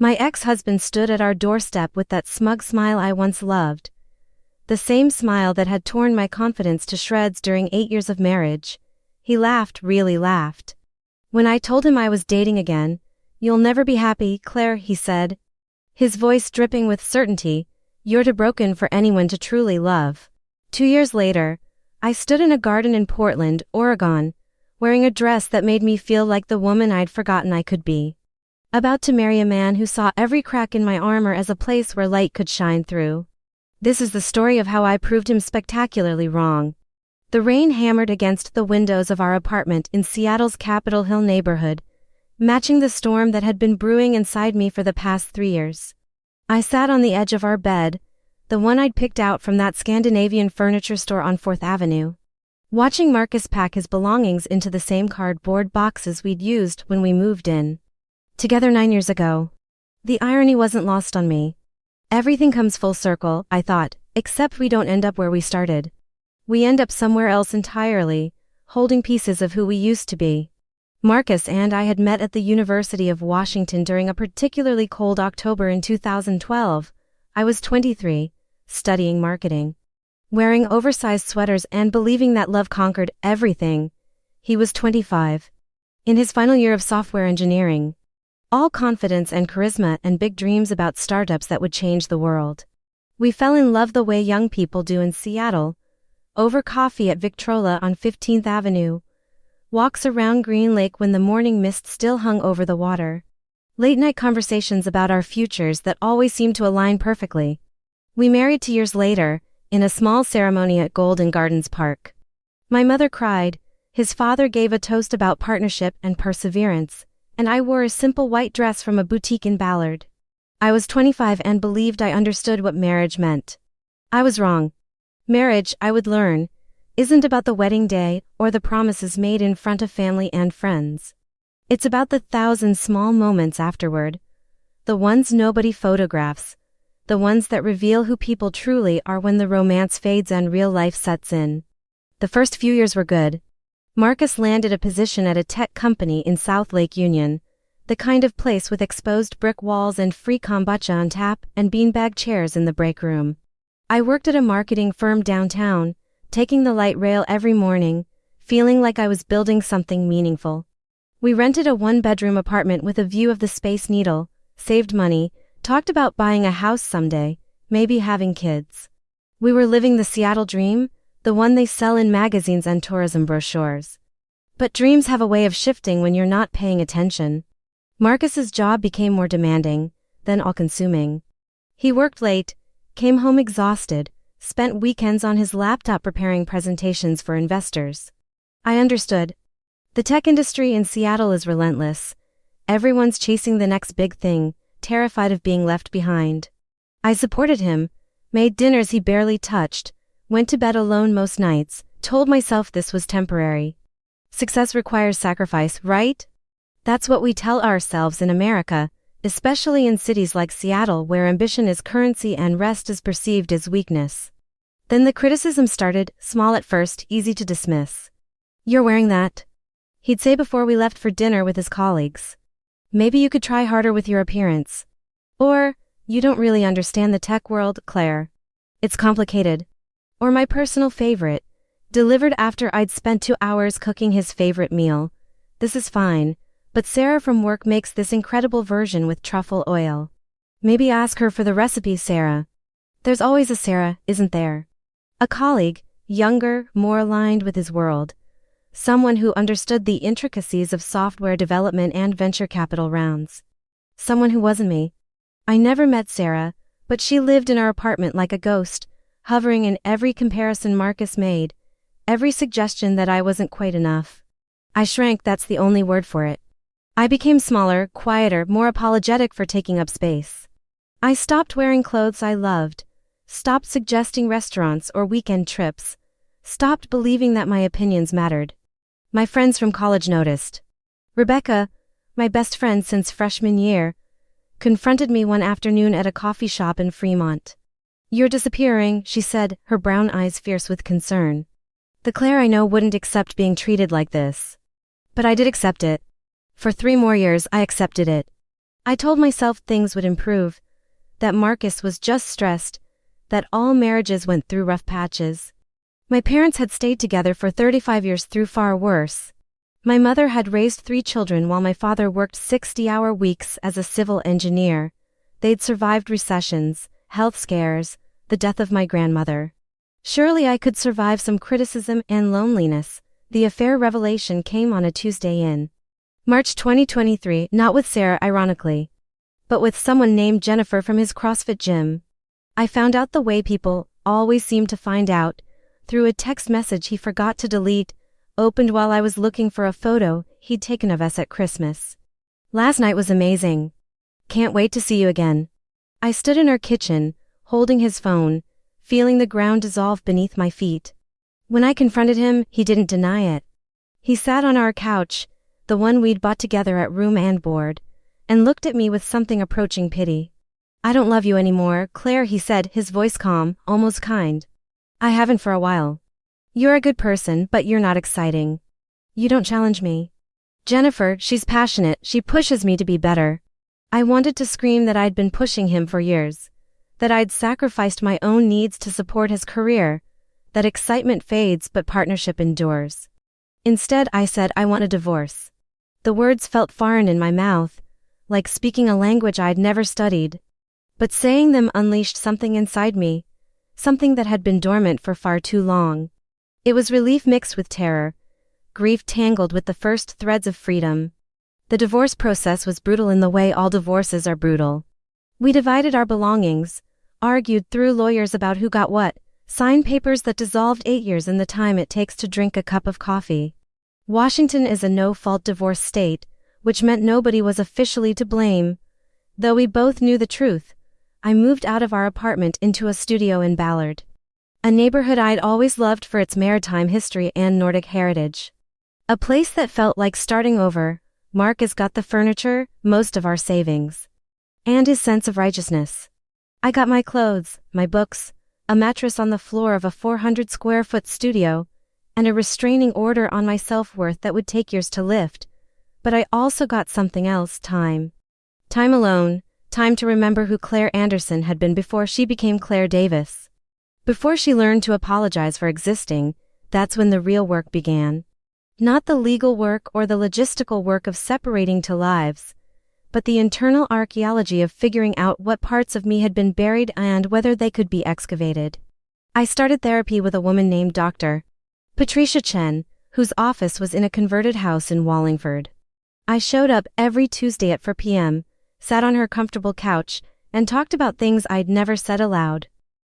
My ex-husband stood at our doorstep with that smug smile I once loved. The same smile that had torn my confidence to shreds during 8 years of marriage. He laughed, really laughed. When I told him I was dating again, "You'll never be happy, Claire," he said. His voice dripping with certainty, "You're too broken for anyone to truly love." 2 years later, I stood in a garden in Portland, Oregon, wearing a dress that made me feel like the woman I'd forgotten I could be. About to marry a man who saw every crack in my armor as a place where light could shine through. This is the story of how I proved him spectacularly wrong. The rain hammered against the windows of our apartment in Seattle's Capitol Hill neighborhood, matching the storm that had been brewing inside me for the past 3 years. I sat on the edge of our bed, the one I'd picked out from that Scandinavian furniture store on 4th Avenue, watching Marcus pack his belongings into the same cardboard boxes we'd used when we moved in. Together 9 years ago. The irony wasn't lost on me. Everything comes full circle, I thought, except we don't end up where we started. We end up somewhere else entirely, holding pieces of who we used to be. Marcus and I had met at the University of Washington during a particularly cold October in 2012. I was 23, studying marketing. Wearing oversized sweaters and believing that love conquered everything. He was 25. In his final year of software engineering. All confidence and charisma and big dreams about startups that would change the world. We fell in love the way young people do in Seattle. Over coffee at Victrola on 15th Avenue. Walks around Green Lake when the morning mist still hung over the water. Late night conversations about our futures that always seemed to align perfectly. We married 2 years later, in a small ceremony at Golden Gardens Park. My mother cried, his father gave a toast about partnership and perseverance, and I wore a simple white dress from a boutique in Ballard. I was 25 and believed I understood what marriage meant. I was wrong. Marriage, I would learn, isn't about the wedding day or the promises made in front of family and friends. It's about the 1,000 small moments afterward. The ones nobody photographs. The ones that reveal who people truly are when the romance fades and real life sets in. The first few years were good. Marcus landed a position at a tech company in South Lake Union, the kind of place with exposed brick walls and free kombucha on tap and beanbag chairs in the break room. I worked at a marketing firm downtown, taking the light rail every morning, feeling like I was building something meaningful. We rented a 1-bedroom apartment with a view of the Space Needle, saved money, talked about buying a house someday, maybe having kids. We were living the Seattle dream, the one they sell in magazines and tourism brochures. But dreams have a way of shifting when you're not paying attention. Marcus's job became more demanding, then all-consuming. He worked late, came home exhausted, spent weekends on his laptop preparing presentations for investors. I understood. The tech industry in Seattle is relentless. Everyone's chasing the next big thing, terrified of being left behind. I supported him, made dinners he barely touched, went to bed alone most nights, told myself this was temporary. Success requires sacrifice, right? That's what we tell ourselves in America, especially in cities like Seattle where ambition is currency and rest is perceived as weakness. Then the criticism started, small at first, easy to dismiss. "You're wearing that," he'd say before we left for dinner with his colleagues. "Maybe you could try harder with your appearance." Or, "You don't really understand the tech world, Claire. It's complicated." Or my personal favorite, delivered after I'd spent 2 hours cooking his favorite meal. "This is fine, but Sarah from work makes this incredible version with truffle oil. Maybe ask her for the recipe, Sarah." There's always a Sarah, isn't there? A colleague, younger, more aligned with his world. Someone who understood the intricacies of software development and venture capital rounds. Someone who wasn't me. I never met Sarah, but she lived in our apartment like a ghost, hovering in every comparison Marcus made, every suggestion that I wasn't quite enough. I shrank, that's the only word for it. I became smaller, quieter, more apologetic for taking up space. I stopped wearing clothes I loved, stopped suggesting restaurants or weekend trips, stopped believing that my opinions mattered. My friends from college noticed. Rebecca, my best friend since freshman year, confronted me one afternoon at a coffee shop in Fremont. "You're disappearing," she said, her brown eyes fierce with concern. The Claire I know wouldn't accept being treated like this. But I did accept it. For 3 more years I accepted it. I told myself things would improve, that Marcus was just stressed, that all marriages went through rough patches. My parents had stayed together for 35 years through far worse. My mother had raised 3 children while my father worked 60-hour weeks as a civil engineer. They'd survived recessions, health scares, the death of my grandmother. Surely I could survive some criticism and loneliness. The affair revelation came on a Tuesday in March 2023, not with Sarah ironically, but with someone named Jennifer from his CrossFit gym. I found out the way people always seem to find out, through a text message he forgot to delete, opened while I was looking for a photo he'd taken of us at Christmas. Last night was amazing. Can't wait to see you again. I stood in our kitchen, holding his phone, feeling the ground dissolve beneath my feet. When I confronted him, he didn't deny it. He sat on our couch, the one we'd bought together at Room and Board, and looked at me with something approaching pity. I don't love you anymore, Claire, he said, his voice calm, almost kind. I haven't for a while. You're a good person, but you're not exciting. You don't challenge me. Jennifer, she's passionate, she pushes me to be better. I wanted to scream that I'd been pushing him for years, that I'd sacrificed my own needs to support his career, that excitement fades but partnership endures. Instead, I said I want a divorce. The words felt foreign in my mouth, like speaking a language I'd never studied. But saying them unleashed something inside me, something that had been dormant for far too long. It was relief mixed with terror, grief tangled with the first threads of freedom. The divorce process was brutal in the way all divorces are brutal. We divided our belongings, argued through lawyers about who got what, signed papers that dissolved 8 years in the time it takes to drink a cup of coffee. Washington is a no-fault divorce state, which meant nobody was officially to blame. Though we both knew the truth, I moved out of our apartment into a studio in Ballard, a neighborhood I'd always loved for its maritime history and Nordic heritage. A place that felt like starting over. Marcus got the furniture, most of our savings, and his sense of righteousness. I got my clothes, my books, a mattress on the floor of a 400-square-foot studio, and a restraining order on my self-worth that would take years to lift. But I also got something else, time. Time alone. Time to remember who Claire Anderson had been before she became Claire Davis. Before she learned to apologize for existing, that's when the real work began. Not the legal work or the logistical work of separating two lives, but the internal archaeology of figuring out what parts of me had been buried and whether they could be excavated. I started therapy with a woman named Dr. Patricia Chen, whose office was in a converted house in Wallingford. I showed up every Tuesday at 4 p.m., sat on her comfortable couch, and talked about things I'd never said aloud.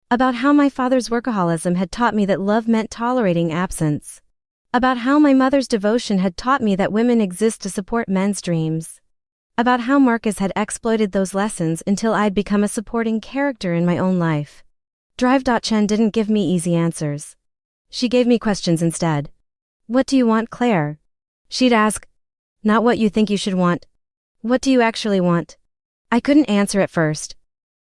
About how my father's workaholism had taught me that love meant tolerating absence. About how my mother's devotion had taught me that women exist to support men's dreams. About how Marcus had exploited those lessons until I'd become a supporting character in my own life. Chen didn't give me easy answers. She gave me questions instead. What do you want, Claire? She'd ask. Not what you think you should want. What do you actually want? I couldn't answer at first.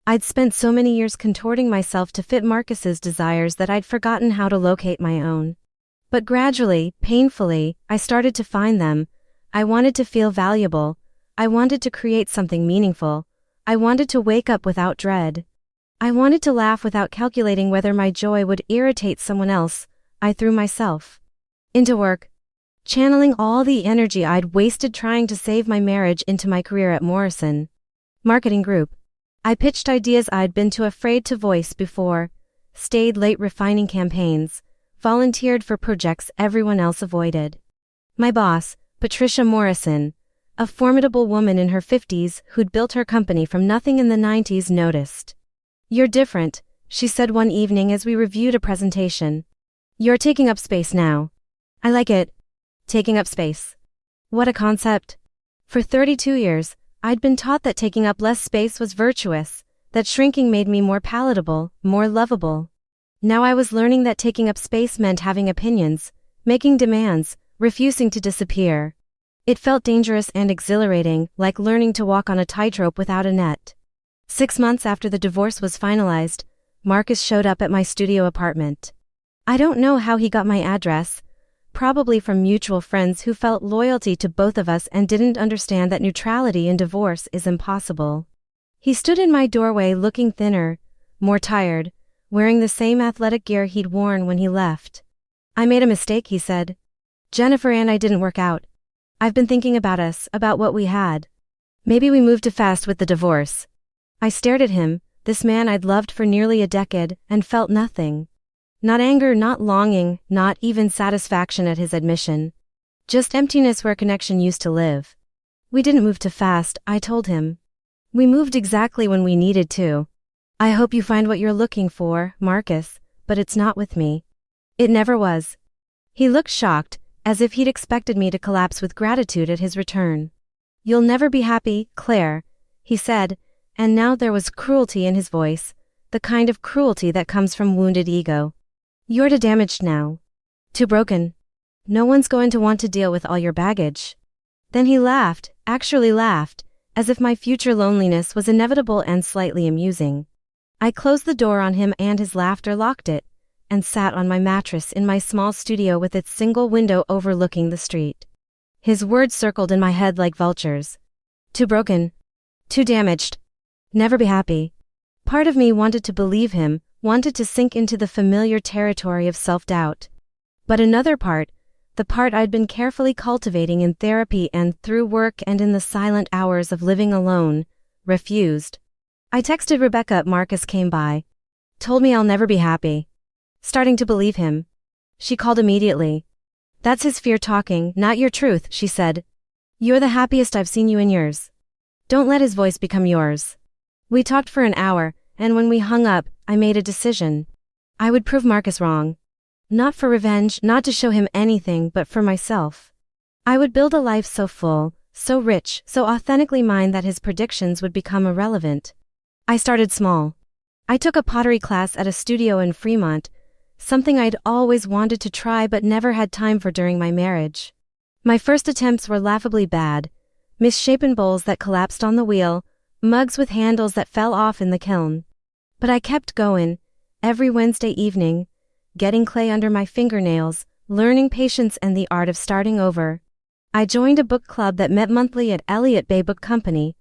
I'd spent so many years contorting myself to fit Marcus's desires that I'd forgotten how to locate my own. But gradually, painfully, I started to find them. I wanted to feel valuable. I wanted to create something meaningful. I wanted to wake up without dread. I wanted to laugh without calculating whether my joy would irritate someone else. I threw myself into work, channeling all the energy I'd wasted trying to save my marriage into my career at Morrison Marketing Group. I pitched ideas I'd been too afraid to voice before, stayed late refining campaigns, volunteered for projects everyone else avoided. My boss, Patricia Morrison, a formidable woman in her 50s who'd built her company from nothing in the 90s, noticed. You're different, she said one evening as we reviewed a presentation. You're taking up space now. I like it. Taking up space. What a concept. For 32 years, I'd been taught that taking up less space was virtuous, that shrinking made me more palatable, more lovable. Now I was learning that taking up space meant having opinions, making demands, refusing to disappear. It felt dangerous and exhilarating, like learning to walk on a tightrope without a net. 6 months after the divorce was finalized, Marcus showed up at my studio apartment. I don't know how he got my address, probably from mutual friends who felt loyalty to both of us and didn't understand that neutrality in divorce is impossible. He stood in my doorway looking thinner, more tired, wearing the same athletic gear he'd worn when he left. "I made a mistake," he said. "Jennifer and I didn't work out. I've been thinking about us, about what we had. Maybe we moved too fast with the divorce." I stared at him, this man I'd loved for nearly a decade, and felt nothing. Not anger, not longing, not even satisfaction at his admission. Just emptiness where connection used to live. "We didn't move too fast," I told him. "We moved exactly when we needed to. I hope you find what you're looking for, Marcus, but it's not with me." It never was. He looked shocked, as if he'd expected me to collapse with gratitude at his return. "You'll never be happy, Claire," he said, and now there was cruelty in his voice, the kind of cruelty that comes from wounded ego. "You're too damaged now. Too broken. No one's going to want to deal with all your baggage." Then he laughed, actually laughed, as if my future loneliness was inevitable and slightly amusing. I closed the door on him and his laughter locked it, and sat on my mattress in my small studio with its single window overlooking the street. His words circled in my head like vultures. Too broken. Too damaged. Never be happy. Part of me wanted to believe him, wanted to sink into the familiar territory of self-doubt. But another part, the part I'd been carefully cultivating in therapy and through work and in the silent hours of living alone, refused. I texted Rebecca. Marcus came by. Told me I'll never be happy. Starting to believe him. She called immediately. "That's his fear talking, not your truth," she said. "You're the happiest I've seen you in years. Don't let his voice become yours." We talked for an hour, and when we hung up, I made a decision. I would prove Marcus wrong. Not for revenge, not to show him anything, but for myself. I would build a life so full, so rich, so authentically mine that his predictions would become irrelevant. I started small. I took a pottery class at a studio in Fremont, something I'd always wanted to try but never had time for during my marriage. My first attempts were laughably bad. Misshapen bowls that collapsed on the wheel, mugs with handles that fell off in the kiln. But I kept going, every Wednesday evening, getting clay under my fingernails, learning patience and the art of starting over. I joined a book club that met monthly at Elliott Bay Book Company,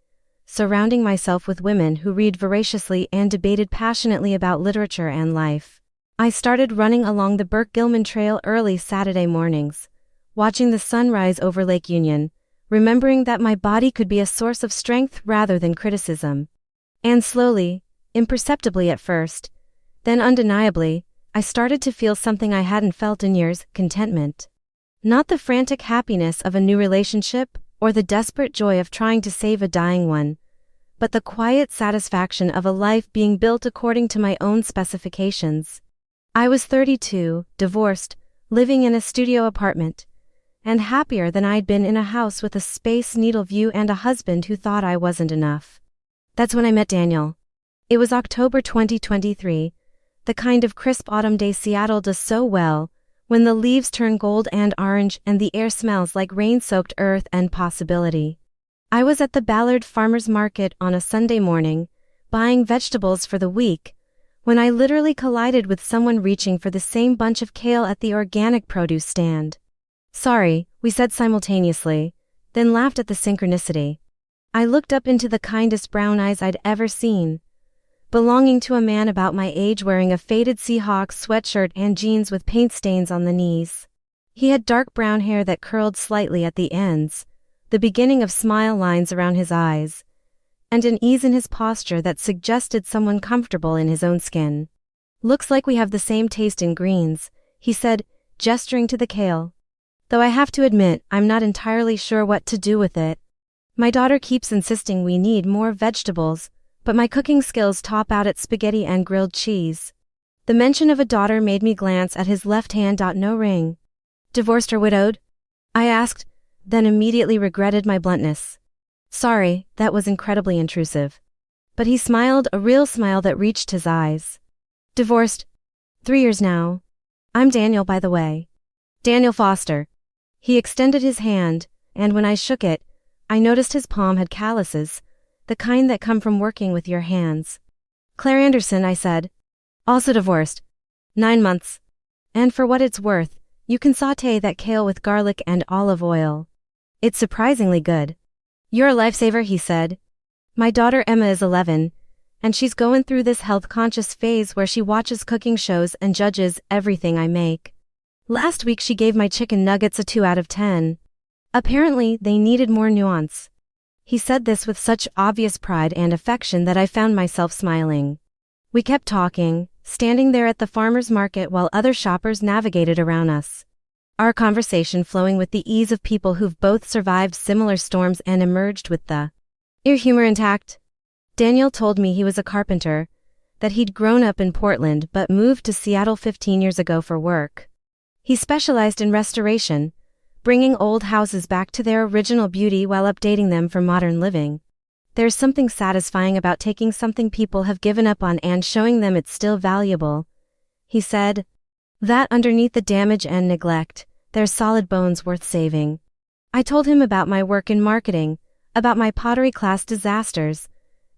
surrounding myself with women who read voraciously and debated passionately about literature and life. I started running along the Burke-Gilman Trail early Saturday mornings, watching the sunrise over Lake Union, remembering that my body could be a source of strength rather than criticism. And slowly, imperceptibly at first, then undeniably, I started to feel something I hadn't felt in years: contentment. Not the frantic happiness of a new relationship, or the desperate joy of trying to save a dying one, but the quiet satisfaction of a life being built according to my own specifications. I was 32, divorced, living in a studio apartment, and happier than I'd been in a house with a Space Needle view and a husband who thought I wasn't enough. That's when I met Daniel. It was October 2023, the kind of crisp autumn day Seattle does so well, when the leaves turn gold and orange and the air smells like rain-soaked earth and possibility. I was at the Ballard Farmers Market on a Sunday morning, buying vegetables for the week, when I literally collided with someone reaching for the same bunch of kale at the organic produce stand. "Sorry," we said simultaneously, then laughed at the synchronicity. I looked up into the kindest brown eyes I'd ever seen, belonging to a man about my age wearing a faded Seahawks sweatshirt and jeans with paint stains on the knees. He had dark brown hair that curled slightly at the ends, the beginning of smile lines around his eyes, and an ease in his posture that suggested someone comfortable in his own skin. "Looks like we have the same taste in greens," he said, gesturing to the kale. "Though I have to admit, I'm not entirely sure what to do with it. My daughter keeps insisting we need more vegetables, but my cooking skills top out at spaghetti and grilled cheese." The mention of a daughter made me glance at his left hand. No ring. "Divorced or widowed?" I asked, then immediately regretted my bluntness. Sorry, that was incredibly intrusive. But he smiled, a real smile that reached his eyes. "Divorced. 3 years now. I'm Daniel, by the way. Daniel Foster." He extended his hand, and when I shook it, I noticed his palm had calluses, the kind that come from working with your hands. "Claire Anderson," I said. "Also divorced. 9 months. And for what it's worth, You can sauté that kale with garlic and olive oil. It's surprisingly good. You're a lifesaver, he said. My daughter Emma is 11, and she's going through this health-conscious phase where she watches cooking shows and judges everything I make. Last week she gave my chicken nuggets a 2 out of 10. Apparently, they needed more nuance. He said this with such obvious pride and affection that I found myself smiling. We kept talking, standing there at the farmer's market while other shoppers navigated around us. Our conversation flowing with the ease of people who've both survived similar storms and emerged with the humor intact. Daniel told me he was a carpenter, that he'd grown up in Portland but moved to Seattle 15 years ago for work. He specialized in restoration, bringing old houses back to their original beauty while updating them for modern living. There's something satisfying about taking something people have given up on and showing them it's still valuable, he said. That underneath the damage and neglect, there's solid bones worth saving. I told him about my work in marketing, about my pottery class disasters,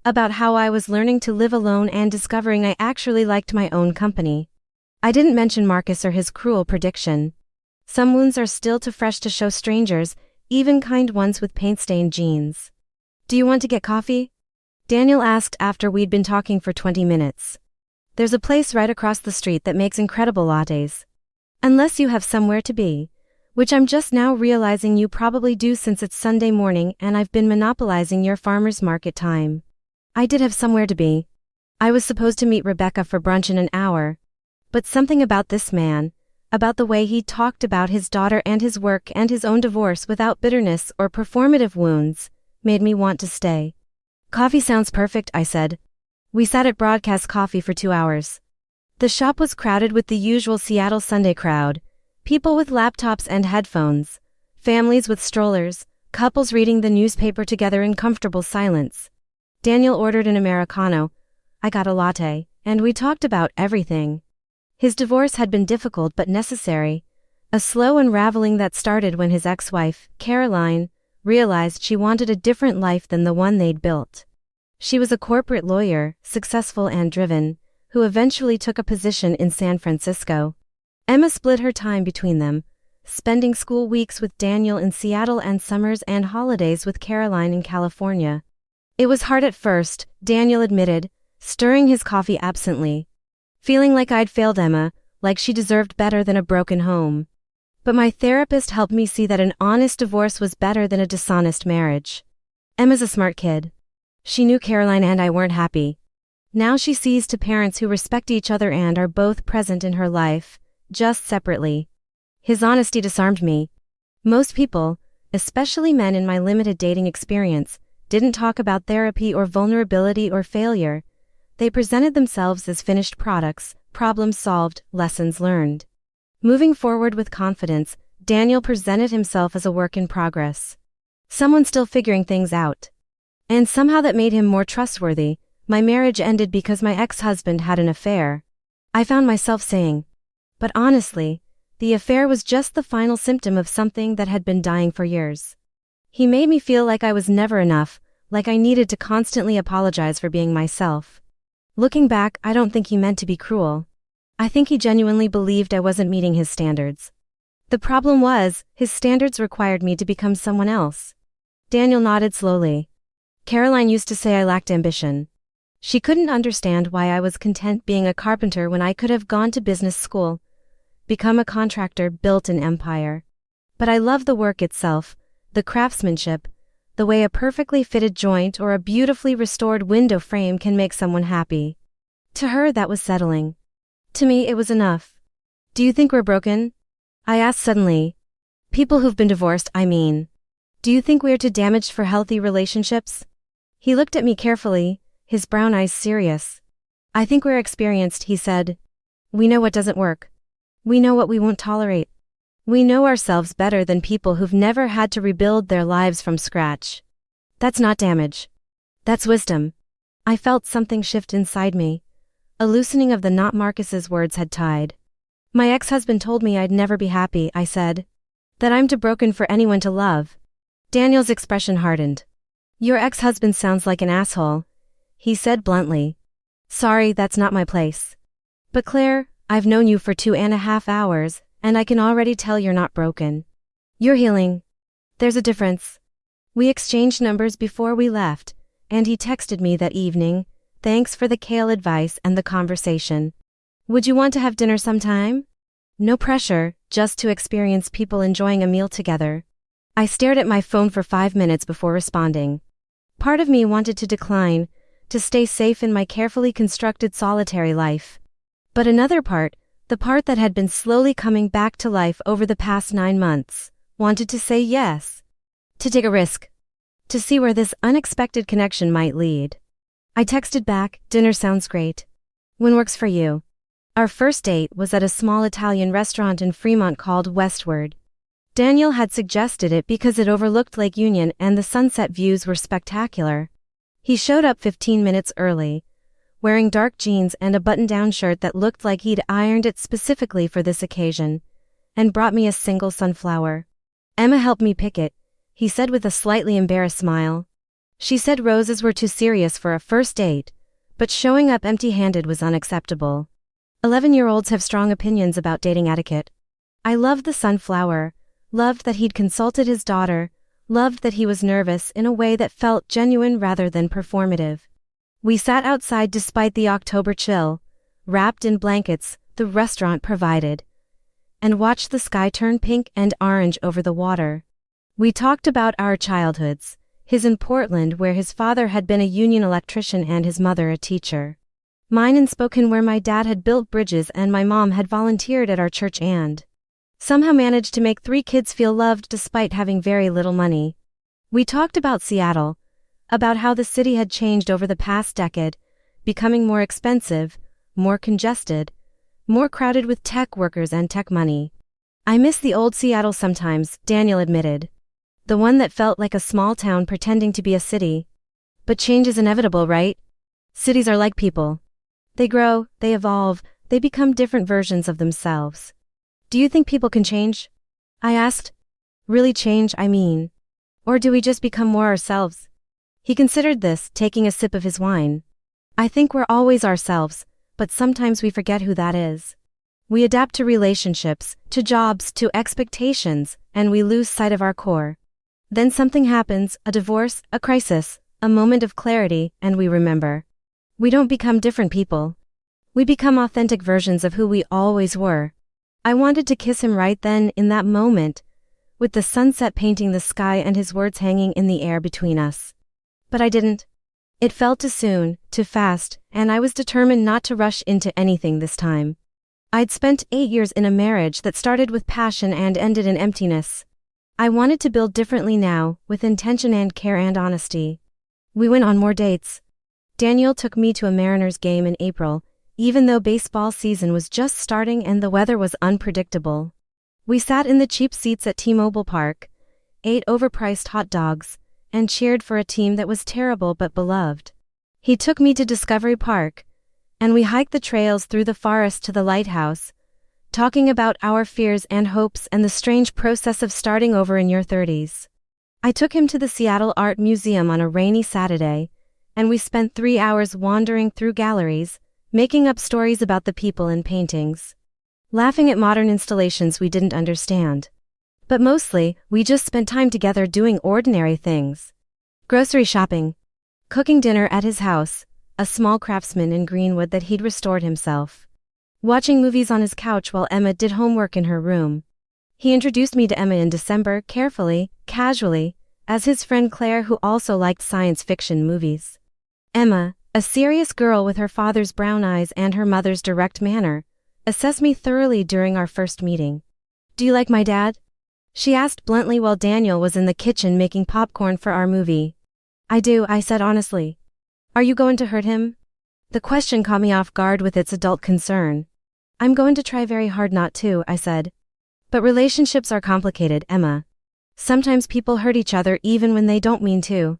about how I was learning to live alone and discovering I actually liked my own company. I didn't mention Marcus or his cruel prediction. Some wounds are still too fresh to show strangers, even kind ones with paint-stained jeans. Do you want to get coffee? Daniel asked after we'd been talking for 20 minutes. There's a place right across the street that makes incredible lattes. Unless you have somewhere to be, which I'm just now realizing you probably do since it's Sunday morning and I've been monopolizing your farmer's market time. I did have somewhere to be. I was supposed to meet Rebecca for brunch in an hour. But something about this man, about the way he talked about his daughter and his work and his own divorce without bitterness or performative wounds, made me want to stay. Coffee sounds perfect, I said. We sat at Broadcast Coffee for 2 hours. The shop was crowded with the usual Seattle Sunday crowd, people with laptops and headphones, families with strollers, couples reading the newspaper together in comfortable silence. Daniel ordered an Americano, I got a latte, and we talked about everything. His divorce had been difficult but necessary, a slow unraveling that started when his ex-wife, Caroline, realized she wanted a different life than the one they'd built. She was a corporate lawyer, successful and driven, who eventually took a position in San Francisco. Emma split her time between them, spending school weeks with Daniel in Seattle and summers and holidays with Caroline in California. It was hard at first, Daniel admitted, stirring his coffee absently. Feeling like I'd failed Emma, like she deserved better than a broken home. But my therapist helped me see that an honest divorce was better than a dishonest marriage. Emma's a smart kid. She knew Caroline and I weren't happy. Now she sees to parents who respect each other and are both present in her life, just separately. His honesty disarmed me. Most people, especially men in my limited dating experience, didn't talk about therapy or vulnerability or failure. They presented themselves as finished products, problems solved, lessons learned. Moving forward with confidence, Daniel presented himself as a work in progress. Someone still figuring things out. And somehow that made him more trustworthy. My marriage ended because my ex-husband had an affair. I found myself saying, but honestly, the affair was just the final symptom of something that had been dying for years. He made me feel like I was never enough, like I needed to constantly apologize for being myself. Looking back, I don't think he meant to be cruel. I think he genuinely believed I wasn't meeting his standards. The problem was, his standards required me to become someone else. Daniel nodded slowly. Caroline used to say I lacked ambition. She couldn't understand why I was content being a carpenter when I could have gone to business school, become a contractor, built an empire. But I love the work itself, the craftsmanship, the way a perfectly fitted joint or a beautifully restored window frame can make someone happy. To her that was settling. To me it was enough. Do you think we're broken? I asked suddenly. People who've been divorced, I mean. Do you think we're too damaged for healthy relationships? He looked at me carefully, his brown eyes serious. I think we're experienced, he said. We know what doesn't work. We know what we won't tolerate. We know ourselves better than people who've never had to rebuild their lives from scratch. That's not damage. That's wisdom. I felt something shift inside me. A loosening of the knot Marcus's words had tied. My ex-husband told me I'd never be happy, I said. That I'm too broken for anyone to love. Daniel's expression hardened. Your ex-husband sounds like an asshole, he said bluntly. Sorry, that's not my place. But Claire, I've known you for 2.5 hours, And I can already tell you're not broken. You're healing. There's a difference. We exchanged numbers before we left, and he texted me that evening, "Thanks for the kale advice and the conversation. Would you want to have dinner sometime?" No pressure, just to experience people enjoying a meal together. I stared at my phone for 5 minutes before responding. Part of me wanted to decline, to stay safe in my carefully constructed solitary life. But another part, the part that had been slowly coming back to life over the past 9 months, wanted to say yes. To take a risk. To see where this unexpected connection might lead. I texted back, "Dinner sounds great. When works for you?" Our first date was at a small Italian restaurant in Fremont called Westward. Daniel had suggested it because it overlooked Lake Union and the sunset views were spectacular. He showed up 15 minutes early, wearing dark jeans and a button-down shirt that looked like he'd ironed it specifically for this occasion, and brought me a single sunflower. "Emma helped me pick it," he said with a slightly embarrassed smile. She said roses were too serious for a first date, but showing up empty-handed was unacceptable. 11-year-olds have strong opinions about dating etiquette. I loved the sunflower, loved that he'd consulted his daughter, loved that he was nervous in a way that felt genuine rather than performative. We sat outside despite the October chill, wrapped in blankets the restaurant provided, and watched the sky turn pink and orange over the water. We talked about our childhoods, his in Portland where his father had been a union electrician and his mother a teacher. Mine in Spokane where my dad had built bridges and my mom had volunteered at our church and somehow managed to make 3 kids feel loved despite having very little money. We talked about Seattle, about how the city had changed over the past decade, becoming more expensive, more congested, more crowded with tech workers and tech money. "I miss the old Seattle sometimes," Daniel admitted. "The one that felt like a small town pretending to be a city." But change is inevitable, right? Cities are like people. They grow, they evolve, they become different versions of themselves. "Do you think people can change?" I asked. "Really change, I mean. Or do we just become more ourselves?" He considered this, taking a sip of his wine. "I think we're always ourselves, but sometimes we forget who that is. We adapt to relationships, to jobs, to expectations, and we lose sight of our core. Then something happens, a divorce, a crisis, a moment of clarity, and we remember. We don't become different people. We become authentic versions of who we always were." I wanted to kiss him right then, in that moment, with the sunset painting the sky and his words hanging in the air between us. But I didn't. It felt too soon, too fast, and I was determined not to rush into anything this time. I'd spent 8 years in a marriage that started with passion and ended in emptiness. I wanted to build differently now, with intention and care and honesty. We went on more dates. Daniel took me to a Mariners game in April, even though baseball season was just starting and the weather was unpredictable. We sat in the cheap seats at T-Mobile Park, ate overpriced hot dogs, and cheered for a team that was terrible but beloved. He took me to Discovery Park, and we hiked the trails through the forest to the lighthouse, talking about our fears and hopes and the strange process of starting over in your 30s. I took him to the Seattle Art Museum on a rainy Saturday, and we spent 3 hours wandering through galleries, making up stories about the people and paintings, laughing at modern installations we didn't understand. But mostly, we just spent time together doing ordinary things. Grocery shopping, cooking dinner at his house, a small craftsman in Greenwood that he'd restored himself, watching movies on his couch while Emma did homework in her room. He introduced me to Emma in December, carefully, casually, as his friend Claire who also liked science fiction movies. Emma, a serious girl with her father's brown eyes and her mother's direct manner, assessed me thoroughly during our first meeting. "Do you like my dad?" she asked bluntly while Daniel was in the kitchen making popcorn for our movie. "I do," I said honestly. "Are you going to hurt him?" The question caught me off guard with its adult concern. "I'm going to try very hard not to," I said. "But relationships are complicated, Emma. Sometimes people hurt each other even when they don't mean to.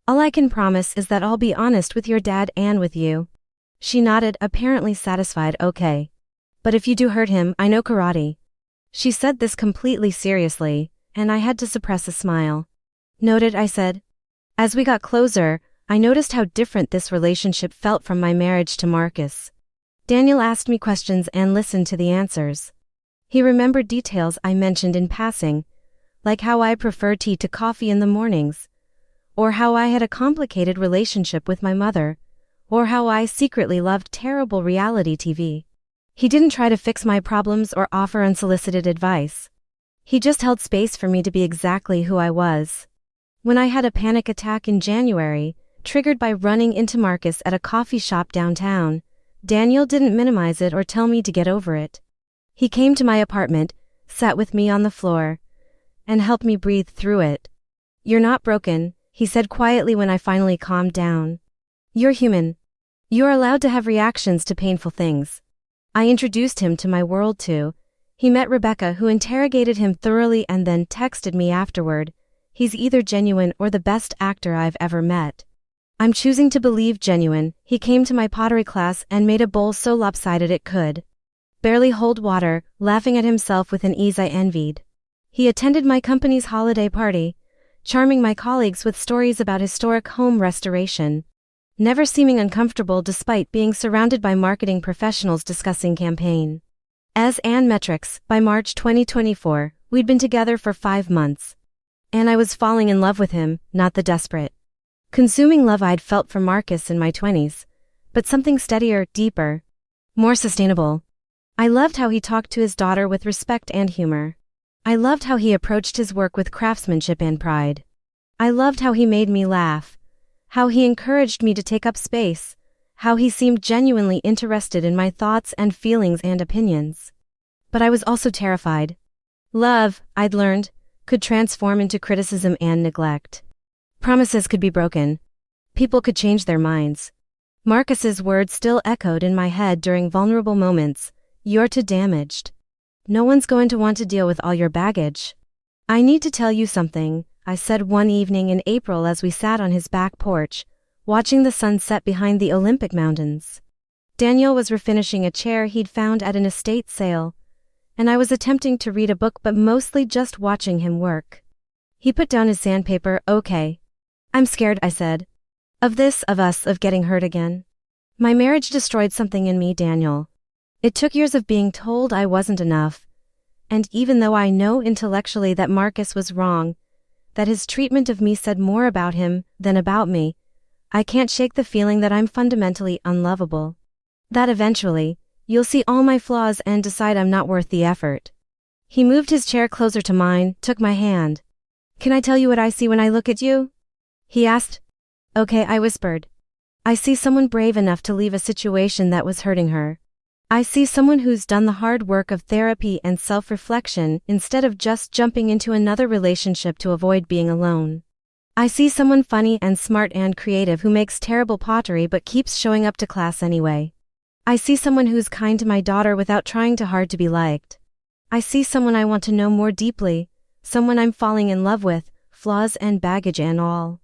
All I can promise is that I'll be honest with your dad and with you." She nodded, apparently satisfied. "Okay. But if you do hurt him, I know karate." She said this completely seriously, and I had to suppress a smile. "Noted," I said. As we got closer, I noticed how different this relationship felt from my marriage to Marcus. Daniel asked me questions and listened to the answers. He remembered details I mentioned in passing, like how I prefer tea to coffee in the mornings, or how I had a complicated relationship with my mother, or how I secretly loved terrible reality TV. He didn't try to fix my problems or offer unsolicited advice. He just held space for me to be exactly who I was. When I had a panic attack in January, triggered by running into Marcus at a coffee shop downtown, Daniel didn't minimize it or tell me to get over it. He came to my apartment, sat with me on the floor, and helped me breathe through it. "You're not broken," he said quietly when I finally calmed down. "You're human. You're allowed to have reactions to painful things." I introduced him to my world too. He met Rebecca, who interrogated him thoroughly and then texted me afterward. "He's either genuine or the best actor I've ever met." I'm choosing to believe genuine. He came to my pottery class and made a bowl so lopsided it could barely hold water, laughing at himself with an ease I envied. He attended my company's holiday party, charming my colleagues with stories about historic home restoration, never seeming uncomfortable despite being surrounded by marketing professionals discussing campaign and metrics. By March 2024, we'd been together for 5 months. And I was falling in love with him, not the desperate, consuming love I'd felt for Marcus in my 20s, but something steadier, deeper, more sustainable. I loved how he talked to his daughter with respect and humor. I loved how he approached his work with craftsmanship and pride. I loved how he made me laugh, how he encouraged me to take up space, how he seemed genuinely interested in my thoughts and feelings and opinions. But I was also terrified. Love, I'd learned, could transform into criticism and neglect. Promises could be broken. People could change their minds. Marcus's words still echoed in my head during vulnerable moments. "You're too damaged. No one's going to want to deal with all your baggage." "I need to tell you something," I said one evening in April as we sat on his back porch, watching the sun set behind the Olympic Mountains. Daniel was refinishing a chair he'd found at an estate sale, and I was attempting to read a book but mostly just watching him work. He put down his sandpaper. "Okay. I'm scared," I said. "Of this, of us, of getting hurt again. My marriage destroyed something in me, Daniel. It took years of being told I wasn't enough. And even though I know intellectually that Marcus was wrong, that his treatment of me said more about him than about me, I can't shake the feeling that I'm fundamentally unlovable. That eventually, you'll see all my flaws and decide I'm not worth the effort." He moved his chair closer to mine, took my hand. "Can I tell you what I see when I look at you?" he asked. "Okay," I whispered. "I see someone brave enough to leave a situation that was hurting her. I see someone who's done the hard work of therapy and self-reflection instead of just jumping into another relationship to avoid being alone. I see someone funny and smart and creative who makes terrible pottery but keeps showing up to class anyway. I see someone who's kind to my daughter without trying too hard to be liked. I see someone I want to know more deeply, someone I'm falling in love with, flaws and baggage and all."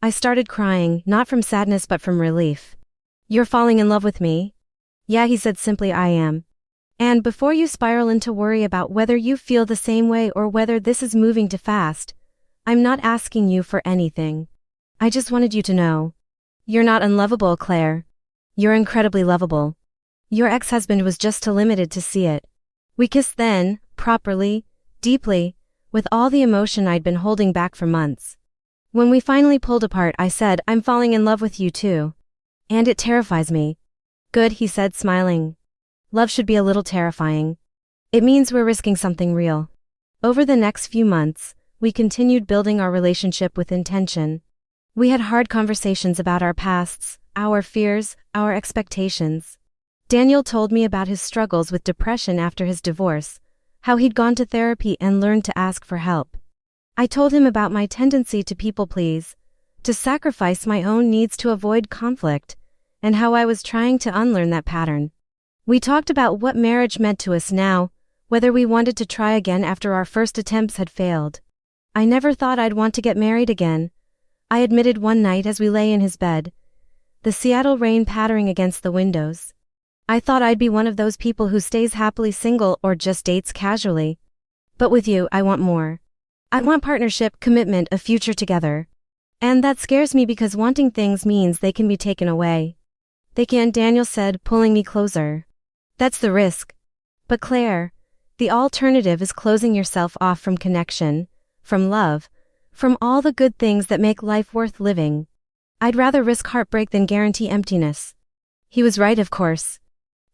I started crying, not from sadness but from relief. "You're falling in love with me?" "Yeah," he said simply, "I am. And before you spiral into worry about whether you feel the same way or whether this is moving too fast, I'm not asking you for anything. I just wanted you to know. You're not unlovable, Claire. You're incredibly lovable. Your ex-husband was just too limited to see it." We kissed then, properly, deeply, with all the emotion I'd been holding back for months. When we finally pulled apart, I said, "I'm falling in love with you too. And it terrifies me." "Good," he said, smiling. "Love should be a little terrifying. It means we're risking something real." Over the next few months, we continued building our relationship with intention. We had hard conversations about our pasts, our fears, our expectations. Daniel told me about his struggles with depression after his divorce, how he'd gone to therapy and learned to ask for help. I told him about my tendency to people please, to sacrifice my own needs to avoid conflict, and how I was trying to unlearn that pattern. We talked about what marriage meant to us now, whether we wanted to try again after our first attempts had failed. "I never thought I'd want to get married again," I admitted one night as we lay in his bed, the Seattle rain pattering against the windows. "I thought I'd be one of those people who stays happily single or just dates casually. But with you, I want more. I want partnership, commitment, a future together. And that scares me because wanting things means they can be taken away." "They can," Daniel said, pulling me closer. "That's the risk. But Claire, The alternative is closing yourself off from connection, from love, from all the good things that make life worth living. I'd rather risk heartbreak than guarantee emptiness. He was right, of course.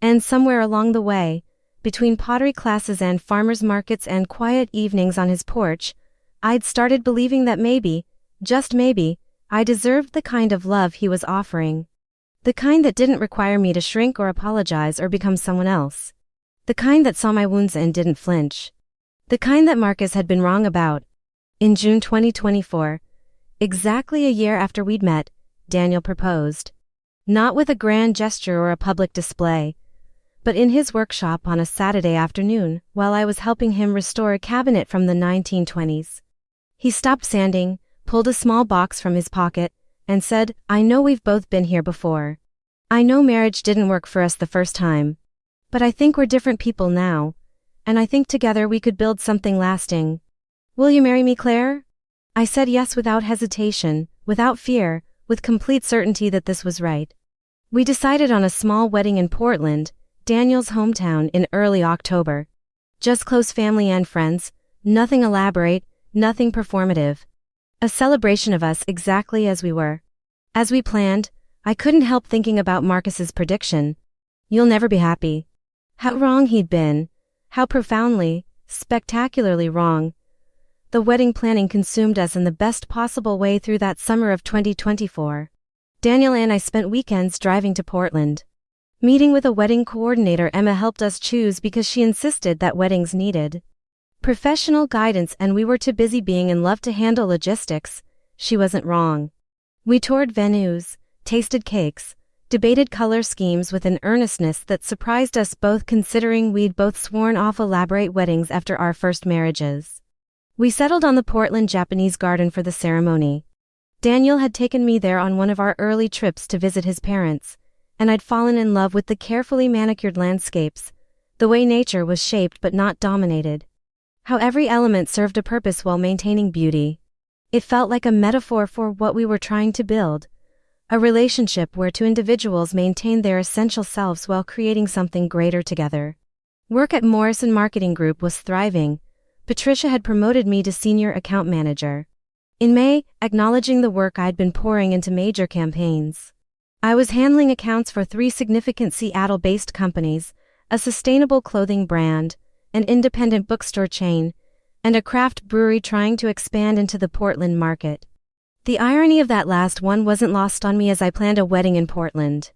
And somewhere along the way, between pottery classes and farmers markets and quiet evenings on his porch, I'd started believing that maybe, just maybe, I deserved the kind of love he was offering. The kind that didn't require me to shrink or apologize or become someone else. The kind that saw my wounds and didn't flinch. The kind that Marcus had been wrong about. In June 2024, exactly a year after we'd met, Daniel proposed. Not with a grand gesture or a public display, but in his workshop on a Saturday afternoon while I was helping him restore a cabinet from the 1920s. He stopped sanding, pulled a small box from his pocket, and said, "I know we've both been here before. I know marriage didn't work for us the first time. But I think we're different people now, and I think together we could build something lasting. Will you marry me, Claire?" I said yes without hesitation, without fear, with complete certainty that this was right. We decided on a small wedding in Portland, Daniel's hometown, in early October. Just close family and friends, nothing elaborate, nothing performative. A celebration of us exactly as we were. As we planned, I couldn't help thinking about Marcus's prediction. "You'll never be happy." How wrong he'd been. How profoundly, spectacularly wrong. The wedding planning consumed us in the best possible way through that summer of 2024. Daniel and I spent weekends driving to Portland. Meeting with a wedding coordinator Emma helped us choose because she insisted that weddings needed professional guidance and we were too busy being in love to handle logistics. She wasn't wrong. We toured venues, tasted cakes, debated color schemes with an earnestness that surprised us both considering we'd both sworn off elaborate weddings after our first marriages. We settled on the Portland Japanese Garden for the ceremony. Daniel had taken me there on one of our early trips to visit his parents, and I'd fallen in love with the carefully manicured landscapes, the way nature was shaped but not dominated. How every element served a purpose while maintaining beauty. It felt like a metaphor for what we were trying to build. A relationship where two individuals maintained their essential selves while creating something greater together. Work at Morrison Marketing Group was thriving. Patricia had promoted me to senior account manager. In May, acknowledging the work I'd been pouring into major campaigns. I was handling accounts for 3 significant Seattle-based companies, a sustainable clothing brand, an independent bookstore chain, and a craft brewery trying to expand into the Portland market. The irony of that last one wasn't lost on me as I planned a wedding in Portland.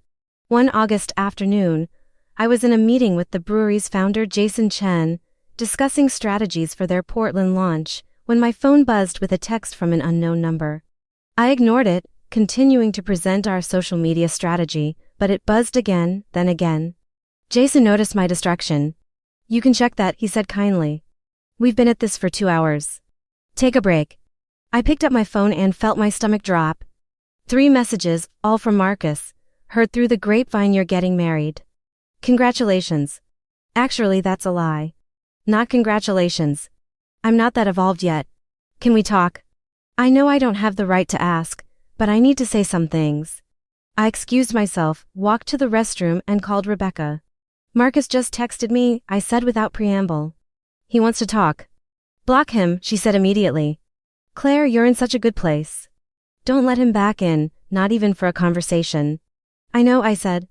One August afternoon, I was in a meeting with the brewery's founder Jason Chen, discussing strategies for their Portland launch, when my phone buzzed with a text from an unknown number. I ignored it, continuing to present our social media strategy, but it buzzed again, then again. Jason noticed my distraction. "You can check that," he said kindly. "We've been at this for 2 hours. Take a break." I picked up my phone and felt my stomach drop. 3 messages, all from Marcus. "Heard through the grapevine you're getting married. Congratulations." Actually, that's a lie. Not congratulations. I'm not that evolved yet. Can we talk? I know I don't have the right to ask, but I need to say some things. I excused myself, walked to the restroom and called Rebecca. "Marcus just texted me," I said without preamble. "He wants to talk." "Block him," she said immediately. "Claire, you're in such a good place. Don't let him back in, not even for a conversation." "I know," I said.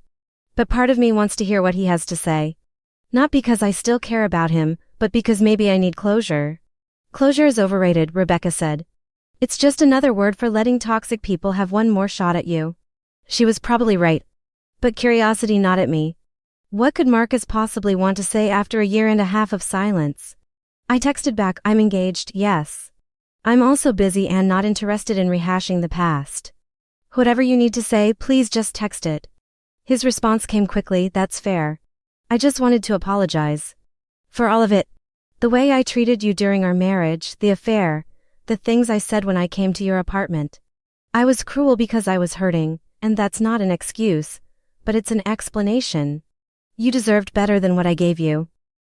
"But part of me wants to hear what he has to say. Not because I still care about him, but because maybe I need closure." "Closure is overrated," Rebecca said. "It's just another word for letting toxic people have one more shot at you." She was probably right. But curiosity gnawed at me. What could Marcus possibly want to say after a year and a half of silence? I texted back, "I'm engaged, yes. I'm also busy and not interested in rehashing the past. Whatever you need to say, please just text it." His response came quickly, "That's fair. I just wanted to apologize. For all of it. The way I treated you during our marriage, the affair, the things I said when I came to your apartment. I was cruel because I was hurting, and that's not an excuse, but it's an explanation. You deserved better than what I gave you.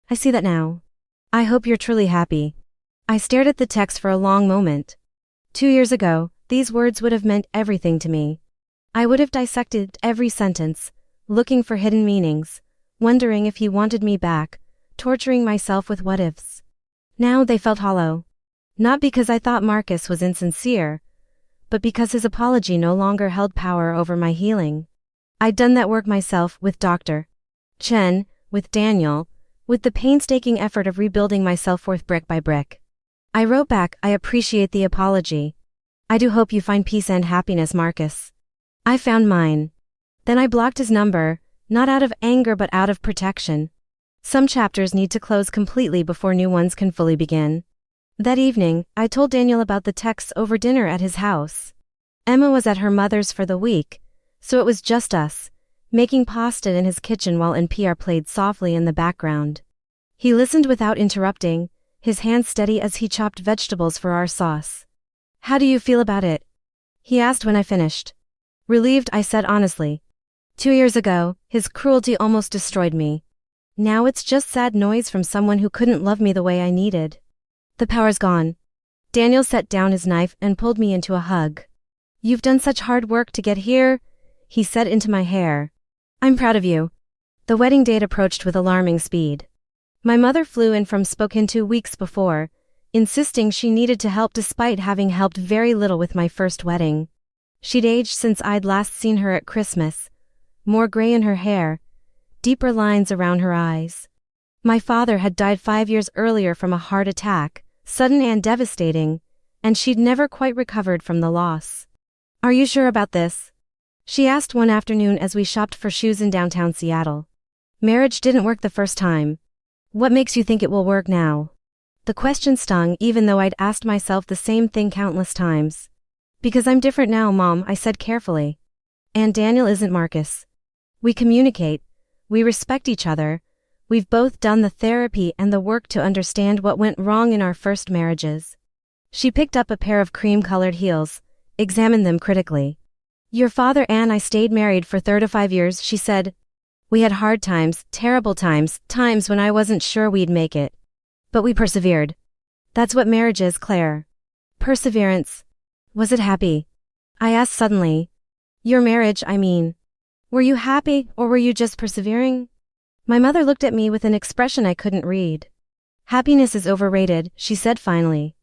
I see that now. I hope you're truly happy." I stared at the text for a long moment. 2 years ago, these words would have meant everything to me. I would have dissected every sentence, looking for hidden meanings, wondering if he wanted me back, torturing myself with what-ifs. Now they felt hollow. Not because I thought Marcus was insincere, but because his apology no longer held power over my healing. I'd done that work myself with Dr. Chen, with Daniel, with the painstaking effort of rebuilding my self-worth brick by brick. I wrote back, I appreciate the apology. I do hope you find peace and happiness, Marcus. I found mine. Then I blocked his number, not out of anger but out of protection. Some chapters need to close completely before new ones can fully begin. That evening, I told Daniel about the texts over dinner at his house. Emma was at her mother's for the week, so it was just us, making pasta in his kitchen while NPR played softly in the background. He listened without interrupting, his hands steady as he chopped vegetables for our sauce. How do you feel about it? He asked when I finished. Relieved, I said honestly. 2 years ago, his cruelty almost destroyed me. Now it's just sad noise from someone who couldn't love me the way I needed. The power's gone. Daniel set down his knife and pulled me into a hug. You've done such hard work to get here, he said into my hair. I'm proud of you. The wedding date approached with alarming speed. My mother flew in from Spokane 2 weeks before, insisting she needed to help despite having helped very little with my first wedding. She'd aged since I'd last seen her at Christmas, more gray in her hair, deeper lines around her eyes. My father had died 5 years earlier from a heart attack, sudden and devastating, and she'd never quite recovered from the loss. Are you sure about this? She asked one afternoon as we shopped for shoes in downtown Seattle. Marriage didn't work the first time. What makes you think it will work now? The question stung even though I'd asked myself the same thing countless times. Because I'm different now, Mom, I said carefully. And Daniel isn't Marcus. We communicate. We respect each other. We've both done the therapy and the work to understand what went wrong in our first marriages. She picked up a pair of cream-colored heels, examined them critically. Your father and I stayed married for 35 years, she said. We had hard times, terrible times, times when I wasn't sure we'd make it. But we persevered. That's what marriage is, Claire. Perseverance. Was it happy? I asked suddenly. Your marriage, I mean. Were you happy, or were you just persevering? My mother looked at me with an expression I couldn't read. Happiness is overrated, she said finally.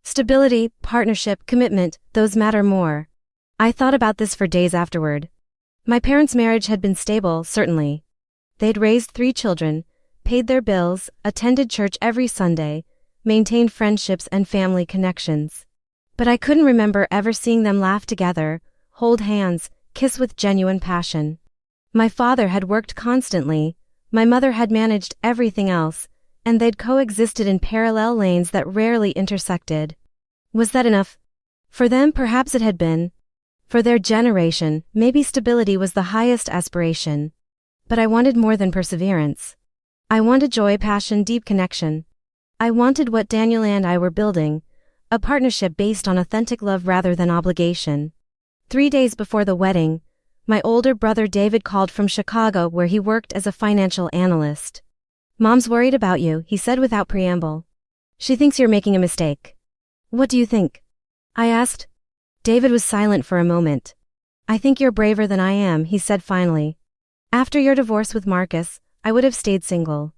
Stability, partnership, commitment, those matter more. I thought about this for days afterward. My parents' marriage had been stable, certainly. They'd raised 3 children, paid their bills, attended church every Sunday, maintained friendships and family connections. But I couldn't remember ever seeing them laugh together, hold hands, kiss with genuine passion. My father had worked constantly, my mother had managed everything else, and they'd coexisted in parallel lanes that rarely intersected. Was that enough? For them, perhaps it had been. For their generation, maybe stability was the highest aspiration. But I wanted more than perseverance. I wanted joy, passion, deep connection. I wanted what Daniel and I were building, a partnership based on authentic love rather than obligation. 3 days before the wedding, my older brother David called from Chicago where he worked as a financial analyst. Mom's worried about you, he said without preamble. She thinks you're making a mistake. What do you think? I asked. David was silent for a moment. I think you're braver than I am, he said finally. After your divorce with Marcus, I would have stayed single.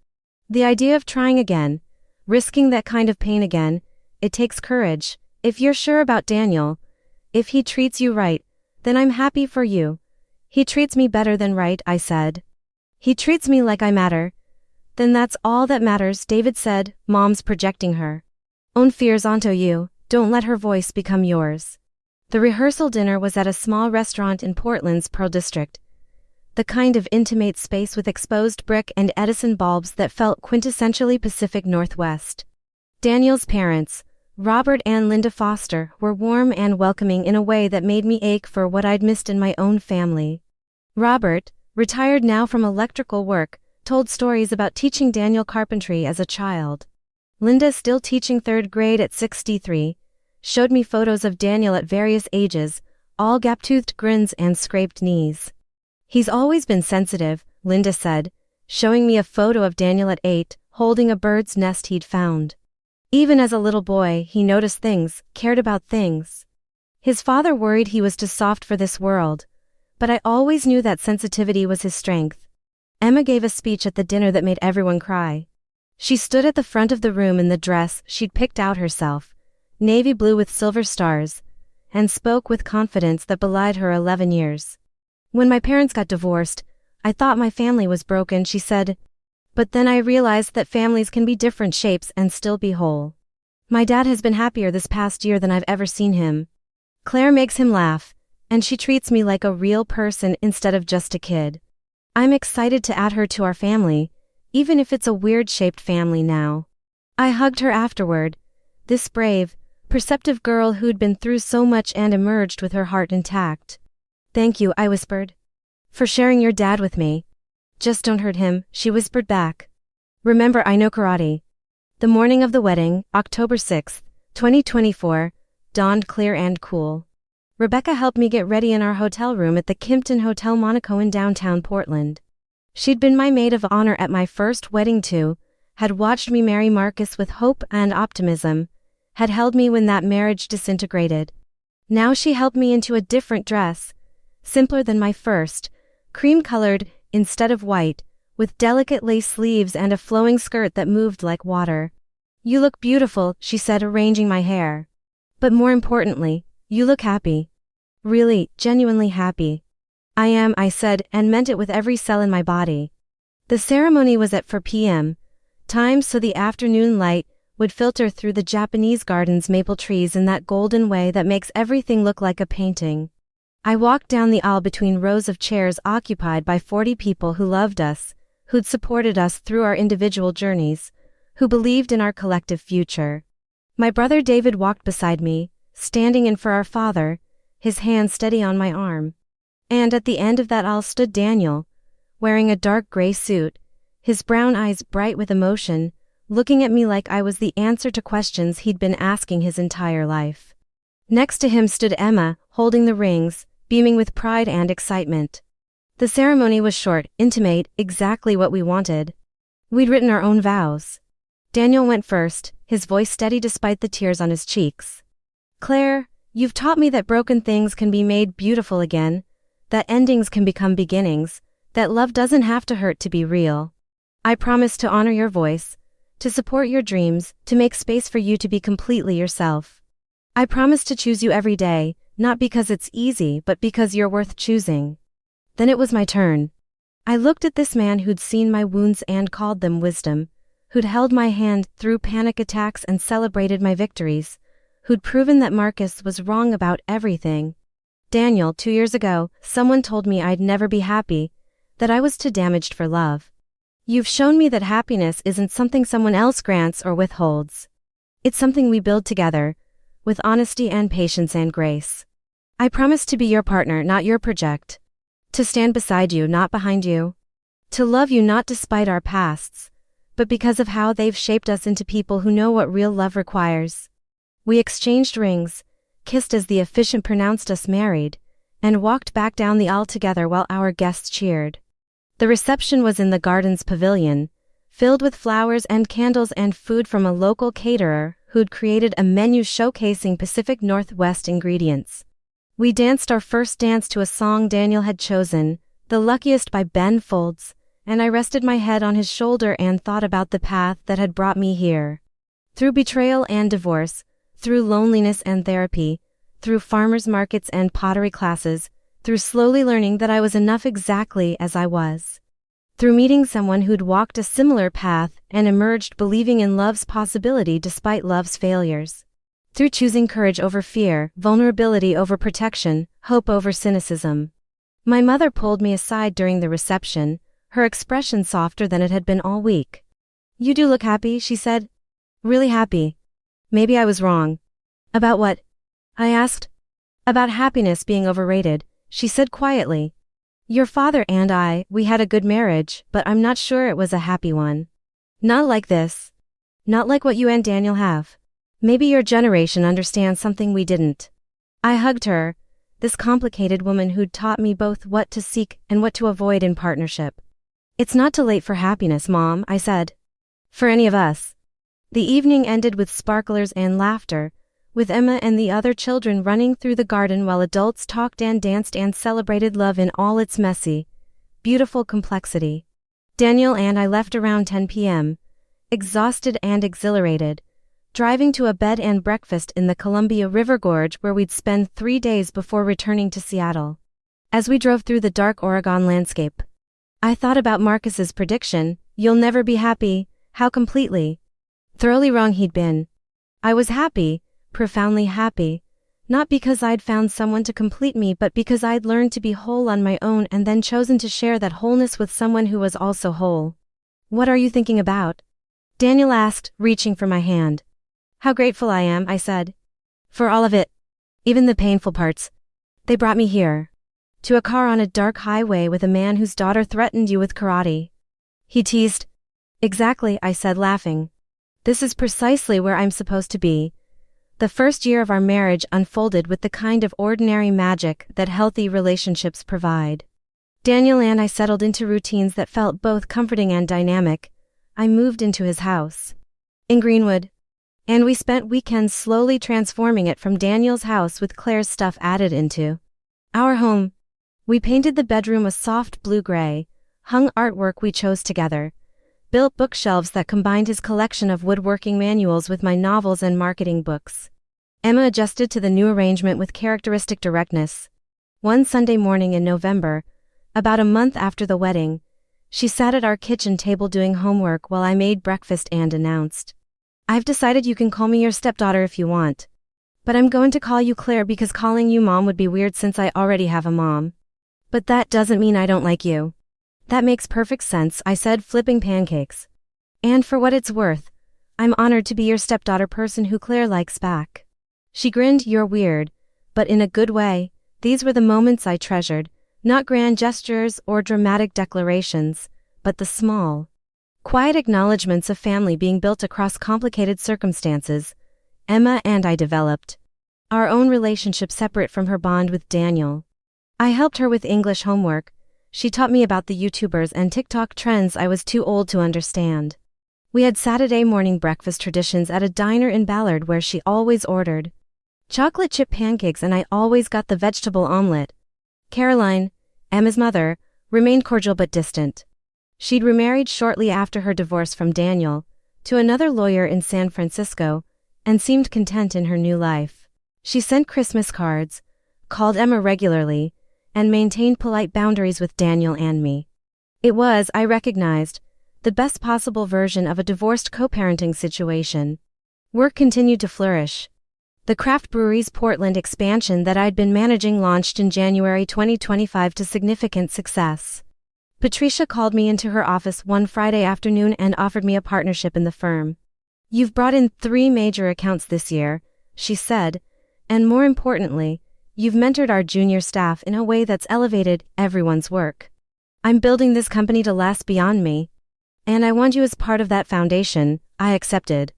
The idea of trying again, risking that kind of pain again, it takes courage. If you're sure about Daniel, if he treats you right, then I'm happy for you. He treats me better than right, I said. He treats me like I matter. Then that's all that matters, David said, Mom's projecting her own fears onto you, don't let her voice become yours. The rehearsal dinner was at a small restaurant in Portland's Pearl District. The kind of intimate space with exposed brick and Edison bulbs that felt quintessentially Pacific Northwest. Daniel's parents, Robert and Linda Foster, were warm and welcoming in a way that made me ache for what I'd missed in my own family. Robert, retired now from electrical work, told stories about teaching Daniel carpentry as a child. Linda, still teaching 3rd grade at 63, showed me photos of Daniel at various ages, all gap-toothed grins and scraped knees. He's always been sensitive, Linda said, showing me a photo of Daniel at 8, holding a bird's nest he'd found. Even as a little boy, he noticed things, cared about things. His father worried he was too soft for this world, but I always knew that sensitivity was his strength. Emma gave a speech at the dinner that made everyone cry. She stood at the front of the room in the dress she'd picked out herself, navy blue with silver stars, and spoke with confidence that belied her 11 years. When my parents got divorced, I thought my family was broken, she said. But then I realized that families can be different shapes and still be whole. My dad has been happier this past year than I've ever seen him. Claire makes him laugh, and she treats me like a real person instead of just a kid. I'm excited to add her to our family, even if it's a weird-shaped family now. I hugged her afterward, this brave, perceptive girl who'd been through so much and emerged with her heart intact. Thank you, I whispered, for sharing your dad with me. Just don't hurt him, she whispered back. Remember, I know karate. The morning of the wedding, October 6, 2024, dawned clear and cool. Rebecca helped me get ready in our hotel room at the Kimpton Hotel Monaco in downtown Portland. She'd been my maid of honor at my first wedding too, had watched me marry Marcus with hope and optimism, had held me when that marriage disintegrated. Now she helped me into a different dress, simpler than my first, cream-colored instead of white, with delicate lace sleeves and a flowing skirt that moved like water. You look beautiful, she said, arranging my hair. But more importantly, you look happy. Really, genuinely happy. I am, I said, and meant it with every cell in my body. The ceremony was at 4 p.m. time, so the afternoon light would filter through the Japanese garden's maple trees in that golden way that makes everything look like a painting. I walked down the aisle between rows of chairs occupied by 40 people who loved us, who'd supported us through our individual journeys, who believed in our collective future. My brother David walked beside me, standing in for our father, his hand steady on my arm. And at the end of that aisle stood Daniel, wearing a dark gray suit, his brown eyes bright with emotion, looking at me like I was the answer to questions he'd been asking his entire life. Next to him stood Emma, holding the rings, beaming with pride and excitement. The ceremony was short, intimate, exactly what we wanted. We'd written our own vows. Daniel went first, his voice steady despite the tears on his cheeks. Claire, you've taught me that broken things can be made beautiful again, that endings can become beginnings, that love doesn't have to hurt to be real. I promise to honor your voice, to support your dreams, to make space for you to be completely yourself. I promise to choose you every day, not because it's easy but because you're worth choosing. Then it was my turn. I looked at this man who'd seen my wounds and called them wisdom, who'd held my hand through panic attacks and celebrated my victories, who'd proven that Marcus was wrong about everything. Daniel, 2 years ago, someone told me I'd never be happy, that I was too damaged for love. You've shown me that happiness isn't something someone else grants or withholds. It's something we build together, with honesty and patience and grace. I promise to be your partner, not your project. To stand beside you, not behind you. To love you not despite our pasts, but because of how they've shaped us into people who know what real love requires. We exchanged rings, kissed as the officiant pronounced us married, and walked back down the aisle together while our guests cheered. The reception was in the garden's pavilion, filled with flowers and candles and food from a local caterer who'd created a menu showcasing Pacific Northwest ingredients. We danced our first dance to a song Daniel had chosen, The Luckiest by Ben Folds, and I rested my head on his shoulder and thought about the path that had brought me here. Through betrayal and divorce, through loneliness and therapy, through farmers markets and pottery classes, through slowly learning that I was enough exactly as I was. Through meeting someone who'd walked a similar path and emerged believing in love's possibility despite love's failures. Through choosing courage over fear, vulnerability over protection, hope over cynicism. My mother pulled me aside during the reception, her expression softer than it had been all week. You do look happy, she said. Really happy. Maybe I was wrong. About what? I asked. About happiness being overrated, she said quietly. Your father and I, we had a good marriage, but I'm not sure it was a happy one. Not like this. Not like what you and Daniel have. Maybe your generation understands something we didn't. I hugged her, this complicated woman who'd taught me both what to seek and what to avoid in partnership. It's not too late for happiness, Mom, I said. For any of us. The evening ended with sparklers and laughter, with Emma and the other children running through the garden while adults talked and danced and celebrated love in all its messy, beautiful complexity. Daniel and I left around 10 p.m., exhausted and exhilarated, driving to a bed and breakfast in the Columbia River Gorge where we'd spend 3 days before returning to Seattle. As we drove through the dark Oregon landscape, I thought about Marcus's prediction, "You'll never be happy," how completely, thoroughly wrong he'd been. I was happy, profoundly happy, not because I'd found someone to complete me but because I'd learned to be whole on my own and then chosen to share that wholeness with someone who was also whole. "What are you thinking about?" Daniel asked, reaching for my hand. "How grateful I am," I said. "For all of it. Even the painful parts. They brought me here. To a car on a dark highway with a man whose daughter threatened you with karate." He teased. "Exactly," I said, laughing. "This is precisely where I'm supposed to be." The first year of our marriage unfolded with the kind of ordinary magic that healthy relationships provide. Daniel and I settled into routines that felt both comforting and dynamic. I moved into his house in Greenwood, and we spent weekends slowly transforming it from Daniel's house with Claire's stuff added into our home. We painted the bedroom a soft blue-gray, hung artwork we chose together, built bookshelves that combined his collection of woodworking manuals with my novels and marketing books. Emma adjusted to the new arrangement with characteristic directness. One Sunday morning in November, about a month after the wedding, she sat at our kitchen table doing homework while I made breakfast and announced, "I've decided you can call me your stepdaughter if you want. But I'm going to call you Claire because calling you mom would be weird since I already have a mom. But that doesn't mean I don't like you." "That makes perfect sense," I said, flipping pancakes. "And for what it's worth, I'm honored to be your stepdaughter," person who Claire likes back. She grinned. "You're weird, but in a good way." These were the moments I treasured, not grand gestures or dramatic declarations, but the small, quiet acknowledgments of family being built across complicated circumstances. Emma and I developed our own relationship separate from her bond with Daniel. I helped her with English homework. She taught me about the YouTubers and TikTok trends I was too old to understand. We had Saturday morning breakfast traditions at a diner in Ballard where she always ordered chocolate chip pancakes and I always got the vegetable omelet. Caroline, Emma's mother, remained cordial but distant. She'd remarried shortly after her divorce from Daniel, to another lawyer in San Francisco, and seemed content in her new life. She sent Christmas cards, called Emma regularly, and maintained polite boundaries with Daniel and me. It was, I recognized, the best possible version of a divorced co-parenting situation. Work continued to flourish. The craft brewery's Portland expansion that I'd been managing launched in January 2025 to significant success. Patricia called me into her office one Friday afternoon and offered me a partnership in the firm. "You've brought in 3 major accounts this year," she said, "and more importantly, you've mentored our junior staff in a way that's elevated everyone's work. I'm building this company to last beyond me, and I want you as part of that foundation." I accepted,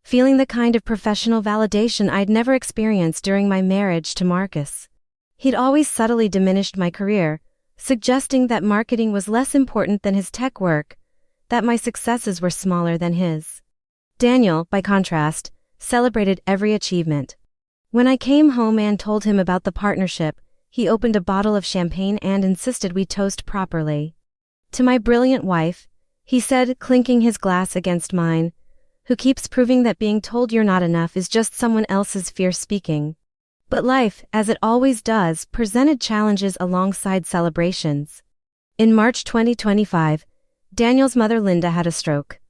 feeling the kind of professional validation I'd never experienced during my marriage to Marcus. He'd always subtly diminished my career, suggesting that marketing was less important than his tech work, that my successes were smaller than his. Daniel, by contrast, celebrated every achievement. When I came home and told him about the partnership, he opened a bottle of champagne and insisted we toast properly. "To my brilliant wife," he said, clinking his glass against mine, "who keeps proving that being told you're not enough is just someone else's fear speaking." But life, as it always does, presented challenges alongside celebrations. In March 2025, Daniel's mother Linda had a stroke.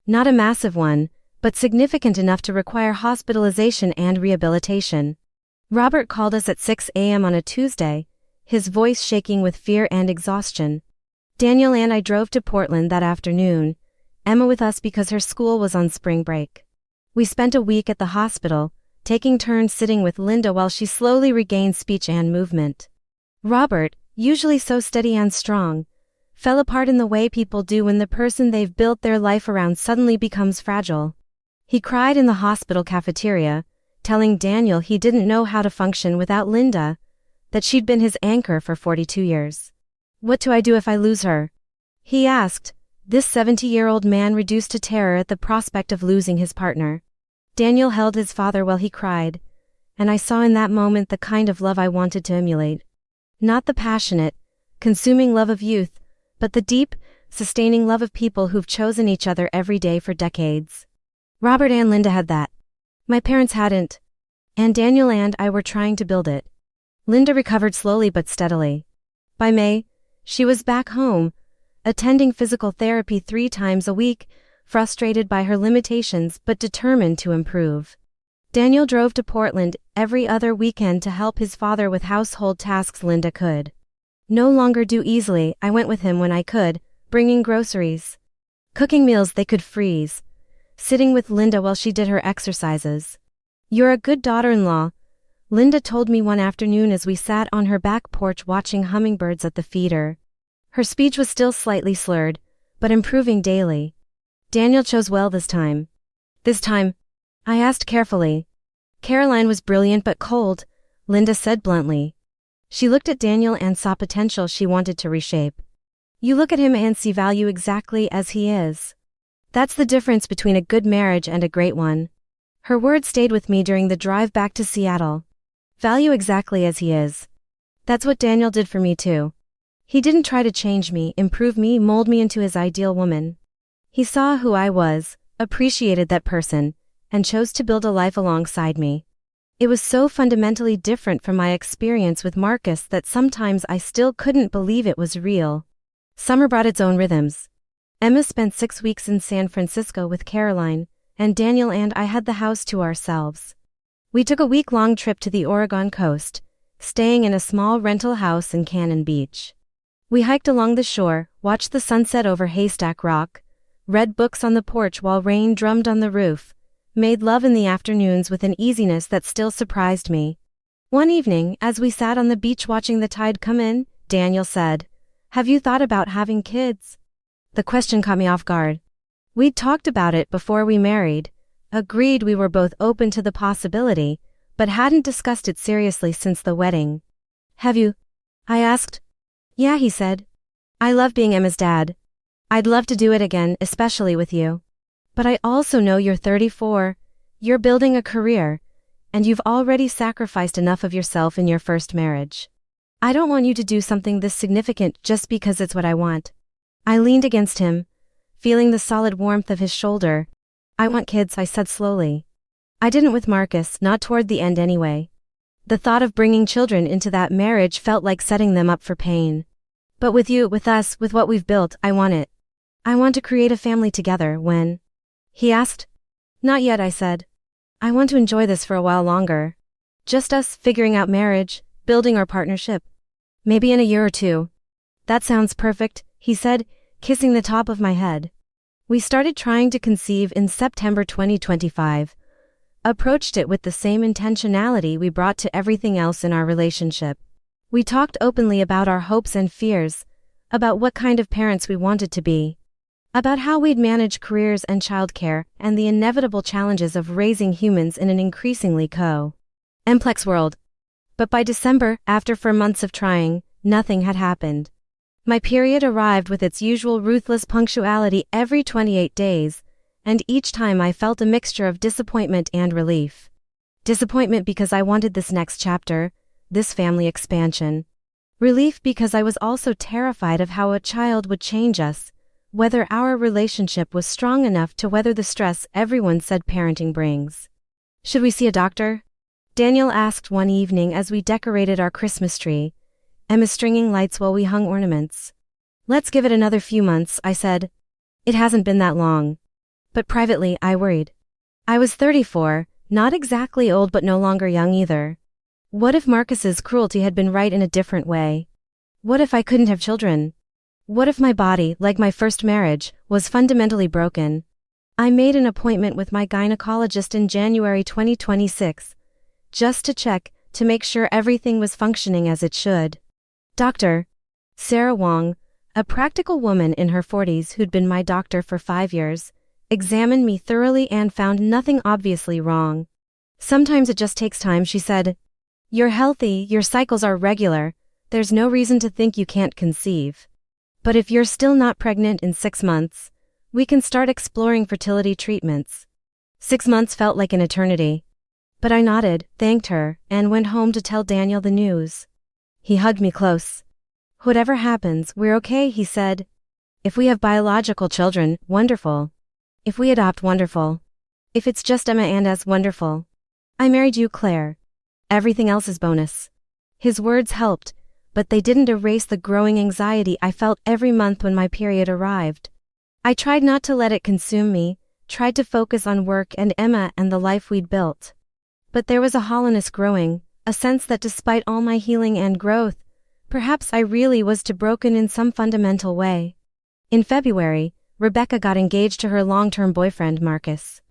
Not a massive one, but significant enough to require hospitalization and rehabilitation. Robert called us at 6 a.m. on a Tuesday, his voice shaking with fear and exhaustion. Daniel and I drove to Portland that afternoon, Emma with us because her school was on spring break. We spent a week at the hospital, taking turns sitting with Linda while she slowly regained speech and movement. Robert, usually so steady and strong, fell apart in the way people do when the person they've built their life around suddenly becomes fragile. He cried in the hospital cafeteria, telling Daniel he didn't know how to function without Linda, that she'd been his anchor for 42 years. "What do I do if I lose her?" he asked, this 70-year-old man reduced to terror at the prospect of losing his partner. Daniel held his father while he cried, and I saw in that moment the kind of love I wanted to emulate. Not the passionate, consuming love of youth, but the deep, sustaining love of people who've chosen each other every day for decades. Robert and Linda had that. My parents hadn't. And Daniel and I were trying to build it. Linda recovered slowly but steadily. By May, she was back home, attending physical therapy 3 times a week, frustrated by her limitations but determined to improve. Daniel drove to Portland every other weekend to help his father with household tasks Linda could no longer do easily. I went with him when I could, bringing groceries, cooking meals they could freeze, sitting with Linda while she did her exercises. "You're a good daughter-in-law," Linda told me one afternoon as we sat on her back porch watching hummingbirds at the feeder. Her speech was still slightly slurred, but improving daily. "Daniel chose well this time." "This time?" I asked carefully. "Caroline was brilliant but cold," Linda said bluntly. She looked at Daniel and saw potential she wanted to reshape. "You look at him and see value exactly as he is. That's the difference between a good marriage and a great one." Her words stayed with me during the drive back to Seattle. Value exactly as he is. That's what Daniel did for me too. He didn't try to change me, improve me, mold me into his ideal woman. He saw who I was, appreciated that person, and chose to build a life alongside me. It was so fundamentally different from my experience with Marcus that sometimes I still couldn't believe it was real. Summer brought its own rhythms. Emma spent 6 weeks in San Francisco with Caroline, and Daniel and I had the house to ourselves. We took a week-long trip to the Oregon coast, staying in a small rental house in Cannon Beach. We hiked along the shore, watched the sunset over Haystack Rock, read books on the porch while rain drummed on the roof, made love in the afternoons with an easiness that still surprised me. One evening, as we sat on the beach watching the tide come in, Daniel said, "Have you thought about having kids?" The question caught me off guard. We'd talked about it before we married, agreed we were both open to the possibility, but hadn't discussed it seriously since the wedding. "Have you?" I asked. "Yeah," he said. "I love being Emma's dad. I'd love to do it again, especially with you. But I also know you're 34, you're building a career, and you've already sacrificed enough of yourself in your first marriage. I don't want you to do something this significant just because it's what I want." I leaned against him, feeling the solid warmth of his shoulder. "I want kids," I said slowly. I didn't with Marcus, not toward the end anyway. The thought of bringing children into that marriage felt like setting them up for pain. But with you, with us, with what we've built, I want it. I want to create a family together. When? He asked. "Not yet," I said. "I want to enjoy this for a while longer. Just us, figuring out marriage, building our partnership. Maybe in a year or 2. "That sounds perfect," he said, kissing the top of my head. We started trying to conceive in September 2025. Approached it with the same intentionality we brought to everything else in our relationship. We talked openly about our hopes and fears, about what kind of parents we wanted to be, about how we'd manage careers and childcare, and the inevitable challenges of raising humans in an increasingly complex world. But by December, after 4 months of trying, nothing had happened. My period arrived with its usual ruthless punctuality every 28 days, and each time I felt a mixture of disappointment and relief. Disappointment because I wanted this next chapter, this family expansion. Relief because I was also terrified of how a child would change us, whether our relationship was strong enough to weather the stress everyone said parenting brings. "Should we see a doctor?" Daniel asked one evening as we decorated our Christmas tree, Emma stringing lights while we hung ornaments. "Let's give it another few months," I said. It hasn't been that long. But privately, I worried. I was 34, not exactly old but no longer young either. What if Marcus's cruelty had been right in a different way? What if I couldn't have children? What if my body, like my first marriage, was fundamentally broken? I made an appointment with my gynecologist in January 2026, just to check, to make sure everything was functioning as it should. Dr. Sarah Wong, a practical woman in her 40s who'd been my doctor for 5 years, examined me thoroughly and found nothing obviously wrong. "Sometimes it just takes time," she said. "You're healthy, your cycles are regular, there's no reason to think you can't conceive. But if you're still not pregnant in 6 months, we can start exploring fertility treatments." 6 months felt like an eternity. But I nodded, thanked her, and went home to tell Daniel the news. He hugged me close. "Whatever happens, we're okay," he said. If we have biological children, wonderful. If we adopt, wonderful. If it's just Emma and us, wonderful. I married you, Claire. Everything else is bonus. His words helped, but they didn't erase the growing anxiety I felt every month when my period arrived. I tried not to let it consume me, tried to focus on work and Emma and the life we'd built. But there was a hollowness growing, a sense that despite all my healing and growth, perhaps I really was too broken in some fundamental way. In February, Rebecca got engaged to her long-term boyfriend Marcus.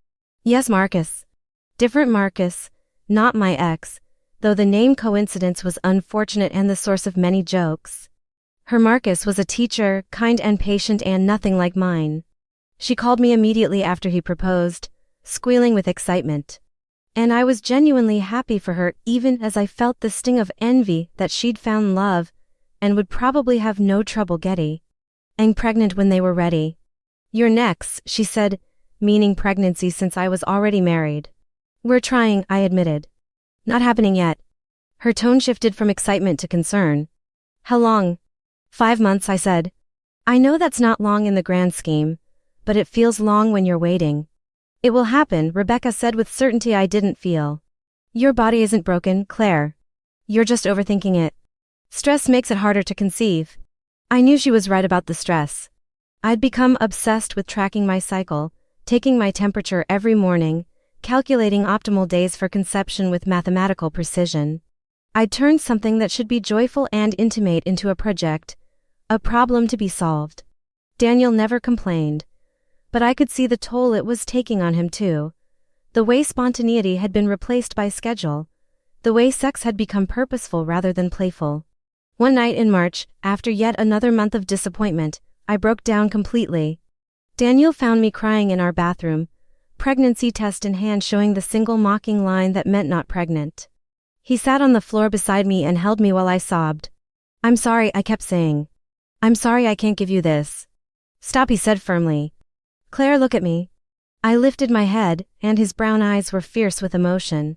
Yes, Marcus. Different Marcus, not my ex, though the name coincidence was unfortunate and the source of many jokes. Her Marcus was a teacher, kind and patient and nothing like mine. She called me immediately after he proposed, squealing with excitement. And I was genuinely happy for her, even as I felt the sting of envy that she'd found love, and would probably have no trouble getting pregnant when they were ready. You're next, she said, meaning pregnancy since I was already married. We're trying, I admitted. Not happening yet. Her tone shifted from excitement to concern. How long? 5 months, I said. I know that's not long in the grand scheme, but it feels long when you're waiting. It will happen, Rebecca said with certainty I didn't feel. Your body isn't broken, Claire. You're just overthinking it. Stress makes it harder to conceive. I knew she was right about the stress. I'd become obsessed with tracking my cycle, taking my temperature every morning, calculating optimal days for conception with mathematical precision. I'd turned something that should be joyful and intimate into a project, a problem to be solved. Daniel never complained, but I could see the toll it was taking on him too. The way spontaneity had been replaced by schedule, the way sex had become purposeful rather than playful. One night in March, after yet another month of disappointment, I broke down completely. Daniel found me crying in our bathroom, pregnancy test in hand showing the single mocking line that meant not pregnant. He sat on the floor beside me and held me while I sobbed. I'm sorry, I kept saying. I'm sorry I can't give you this. Stop, he said firmly. Claire, look at me. I lifted my head, and his brown eyes were fierce with emotion.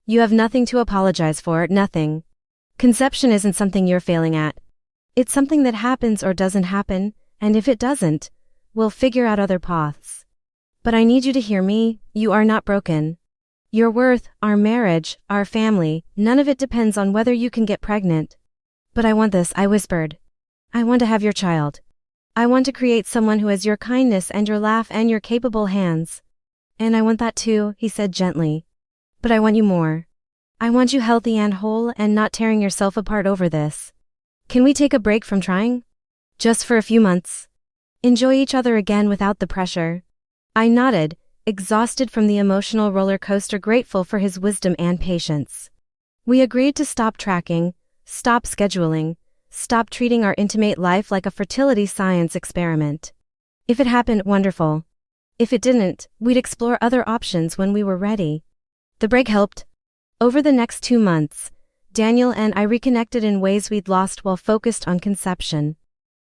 You have nothing to apologize for, nothing. Conception isn't something you're failing at. It's something that happens or doesn't happen, and if it doesn't, we'll figure out other paths. But I need you to hear me, you are not broken. Your worth, our marriage, our family, none of it depends on whether you can get pregnant. But I want this, I whispered. I want to have your child. I want to create someone who has your kindness and your laugh and your capable hands. And I want that too, he said gently. But I want you more. I want you healthy and whole and not tearing yourself apart over this. Can we take a break from trying? Just for a few months. Enjoy each other again without the pressure. I nodded, exhausted from the emotional roller coaster, grateful for his wisdom and patience. We agreed to stop tracking, stop scheduling, stop treating our intimate life like a fertility science experiment. If it happened, wonderful. If it didn't, we'd explore other options when we were ready. The break helped. Over the next 2 months, Daniel and I reconnected in ways we'd lost while focused on conception.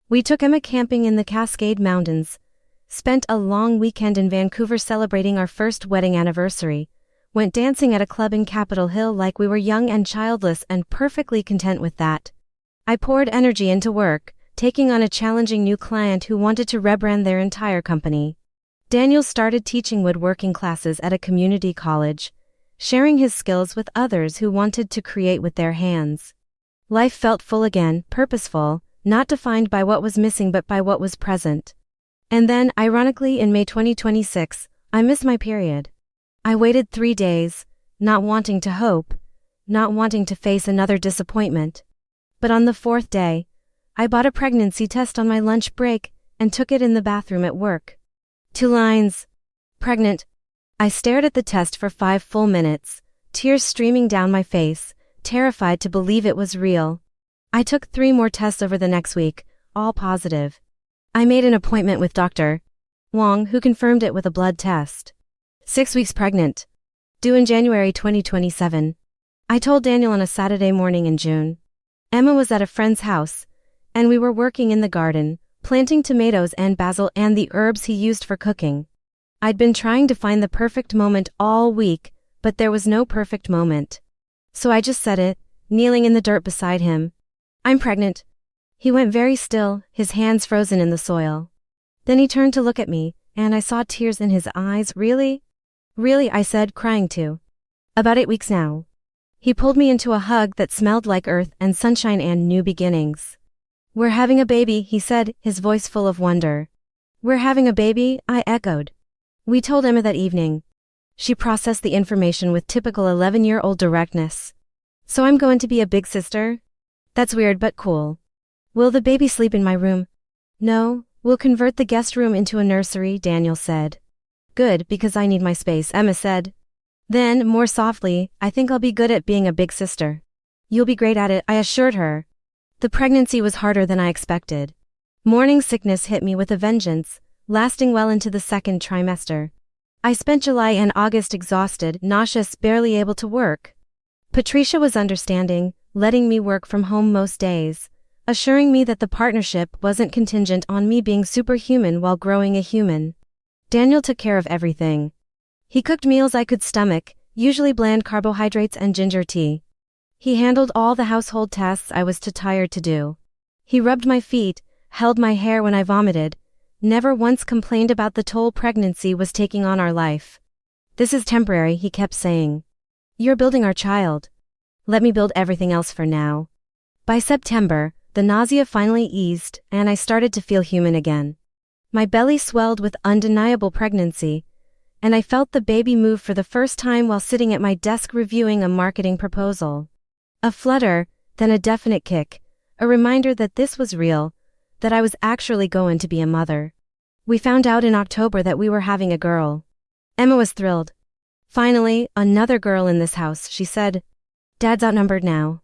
We took Emma camping in the Cascade Mountains, spent a long weekend in Vancouver celebrating our first wedding anniversary, went dancing at a club in Capitol Hill like we were young and childless and perfectly content with that. I poured energy into work, taking on a challenging new client who wanted to rebrand their entire company. Daniel started teaching woodworking classes at a community college, sharing his skills with others who wanted to create with their hands. Life felt full again, purposeful, not defined by what was missing but by what was present. And then, ironically, in May 2026, I missed my period. I waited 3 days, not wanting to hope, not wanting to face another disappointment. But on the 4th day, I bought a pregnancy test on my lunch break and took it in the bathroom at work. 2 lines. Pregnant. I stared at the test for 5 full minutes, tears streaming down my face, terrified to believe it was real. I took 3 more tests over the next week, all positive. I made an appointment with Dr. Wong, who confirmed it with a blood test. 6 weeks pregnant. Due in January 2027. I told Daniel on a Saturday morning in June. Emma was at a friend's house, and we were working in the garden, planting tomatoes and basil and the herbs he used for cooking. I'd been trying to find the perfect moment all week, but there was no perfect moment. So I just said it, kneeling in the dirt beside him. I'm pregnant. He went very still, his hands frozen in the soil. Then he turned to look at me, and I saw tears in his eyes. Really? Really, I said, crying too. About 8 weeks now. He pulled me into a hug that smelled like earth and sunshine and new beginnings. We're having a baby, he said, his voice full of wonder. We're having a baby, I echoed. We told Emma that evening. She processed the information with typical 11-year-old directness. So I'm going to be a big sister? That's weird but cool. Will the baby sleep in my room? No, we'll convert the guest room into a nursery, Daniel said. Good, because I need my space, Emma said. Then, more softly, I think I'll be good at being a big sister. You'll be great at it, I assured her. The pregnancy was harder than I expected. Morning sickness hit me with a vengeance, lasting well into the second trimester. I spent July and August exhausted, nauseous, barely able to work. Patricia was understanding, letting me work from home most days, assuring me that the partnership wasn't contingent on me being superhuman while growing a human. Daniel took care of everything. He cooked meals I could stomach, usually bland carbohydrates and ginger tea. He handled all the household tasks I was too tired to do. He rubbed my feet, held my hair when I vomited, never once complained about the toll pregnancy was taking on our life. This is temporary, he kept saying. You're building our child. Let me build everything else for now. By September, the nausea finally eased, and I started to feel human again. My belly swelled with undeniable pregnancy, and I felt the baby move for the first time while sitting at my desk reviewing a marketing proposal. A flutter, then a definite kick, a reminder that this was real, that I was actually going to be a mother. We found out in October that we were having a girl. Emma was thrilled. Finally, another girl in this house, she said. Dad's outnumbered now.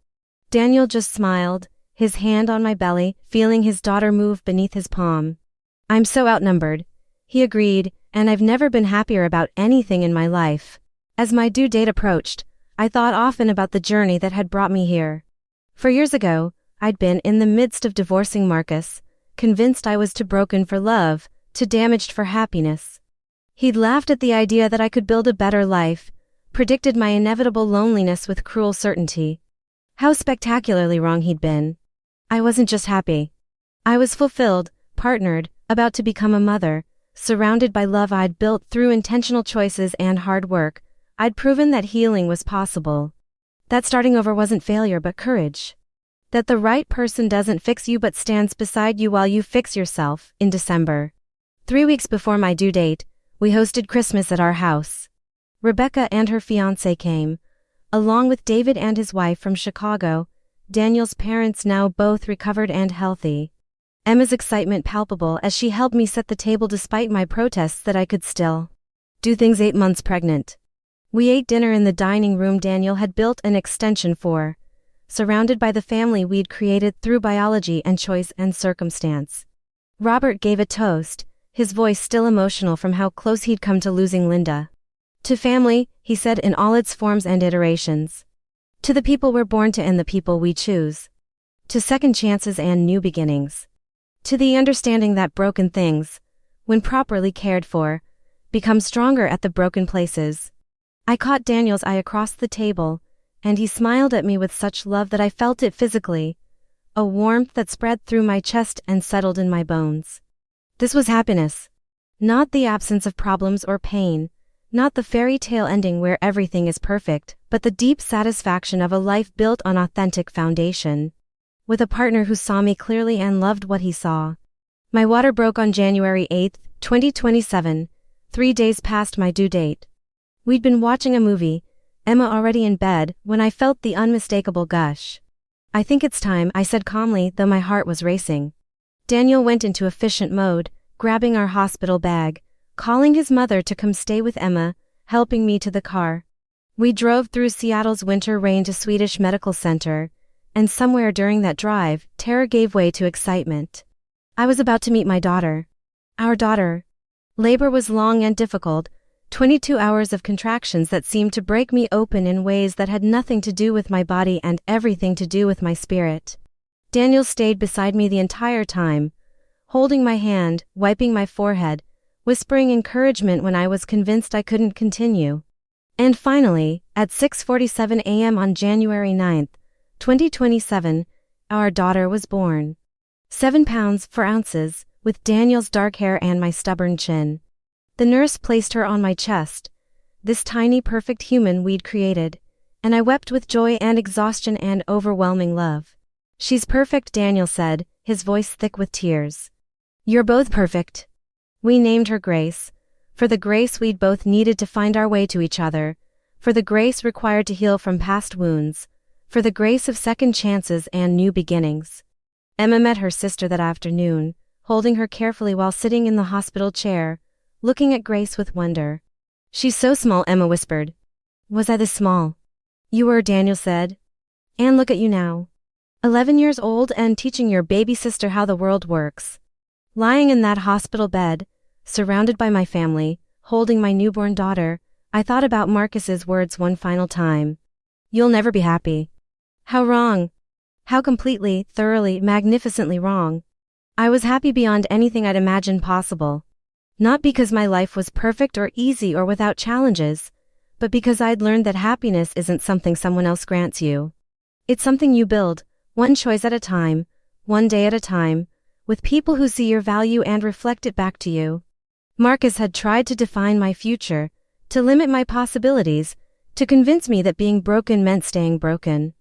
Daniel just smiled, his hand on my belly, feeling his daughter move beneath his palm. I'm so outnumbered, he agreed, and I've never been happier about anything in my life. As my due date approached, I thought often about the journey that had brought me here. 4 years ago, I'd been in the midst of divorcing Marcus, convinced I was too broken for love, too damaged for happiness. He'd laughed at the idea that I could build a better life, predicted my inevitable loneliness with cruel certainty. How spectacularly wrong he'd been. I wasn't just happy. I was fulfilled, partnered, about to become a mother, surrounded by love I'd built through intentional choices and hard work. I'd proven that healing was possible. That starting over wasn't failure but courage. That the right person doesn't fix you but stands beside you while you fix yourself. In December, 3 weeks before my due date, we hosted Christmas at our house. Rebecca and her fiancé came, along with David and his wife from Chicago, Daniel's parents now both recovered and healthy. Emma's excitement palpable as she helped me set the table despite my protests that I could still do things 8 months pregnant. We ate dinner in the dining room Daniel had built an extension for, surrounded by the family we'd created through biology and choice and circumstance. Robert gave a toast, his voice still emotional from how close he'd come to losing Linda. To family, he said in all its forms and iterations. To the people we're born to and the people we choose. To second chances and new beginnings. To the understanding that broken things, when properly cared for, become stronger at the broken places. I caught Daniel's eye across the table, and he smiled at me with such love that I felt it physically, a warmth that spread through my chest and settled in my bones. This was happiness. Not the absence of problems or pain, not the fairy tale ending where everything is perfect, but the deep satisfaction of a life built on authentic foundation. With a partner who saw me clearly and loved what he saw. My water broke on January 8, 2027, 3 days past my due date. We'd been watching a movie, Emma already in bed, when I felt the unmistakable gush. I think it's time, I said calmly, though my heart was racing. Daniel went into efficient mode, grabbing our hospital bag, calling his mother to come stay with Emma, helping me to the car. We drove through Seattle's winter rain to Swedish Medical Center, and somewhere during that drive, terror gave way to excitement. I was about to meet my daughter. Our daughter. Labor was long and difficult, 22 hours of contractions that seemed to break me open in ways that had nothing to do with my body and everything to do with my spirit. Daniel stayed beside me the entire time, holding my hand, wiping my forehead, whispering encouragement when I was convinced I couldn't continue. And finally, at 6:47 a.m. on January 9, 2027, our daughter was born. 7 pounds 4 ounces, with Daniel's dark hair and my stubborn chin. The nurse placed her on my chest, this tiny perfect human we'd created, and I wept with joy and exhaustion and overwhelming love. "She's perfect," Daniel said, his voice thick with tears. "You're both perfect." We named her Grace, for the grace we'd both needed to find our way to each other, for the grace required to heal from past wounds, for the grace of second chances and new beginnings. Emma met her sister that afternoon, holding her carefully while sitting in the hospital chair, looking at Grace with wonder. "She's so small," Emma whispered. "Was I this small?" "You were," Daniel said. "And look at you now. 11 years old and teaching your baby sister how the world works." Lying in that hospital bed, surrounded by my family, holding my newborn daughter, I thought about Marcus's words one final time. "You'll never be happy." How wrong. How completely, thoroughly, magnificently wrong. I was happy beyond anything I'd imagined possible. Not because my life was perfect or easy or without challenges, but because I'd learned that happiness isn't something someone else grants you. It's something you build, one choice at a time, one day at a time, with people who see your value and reflect it back to you. Marcus had tried to define my future, to limit my possibilities, to convince me that being broken meant staying broken.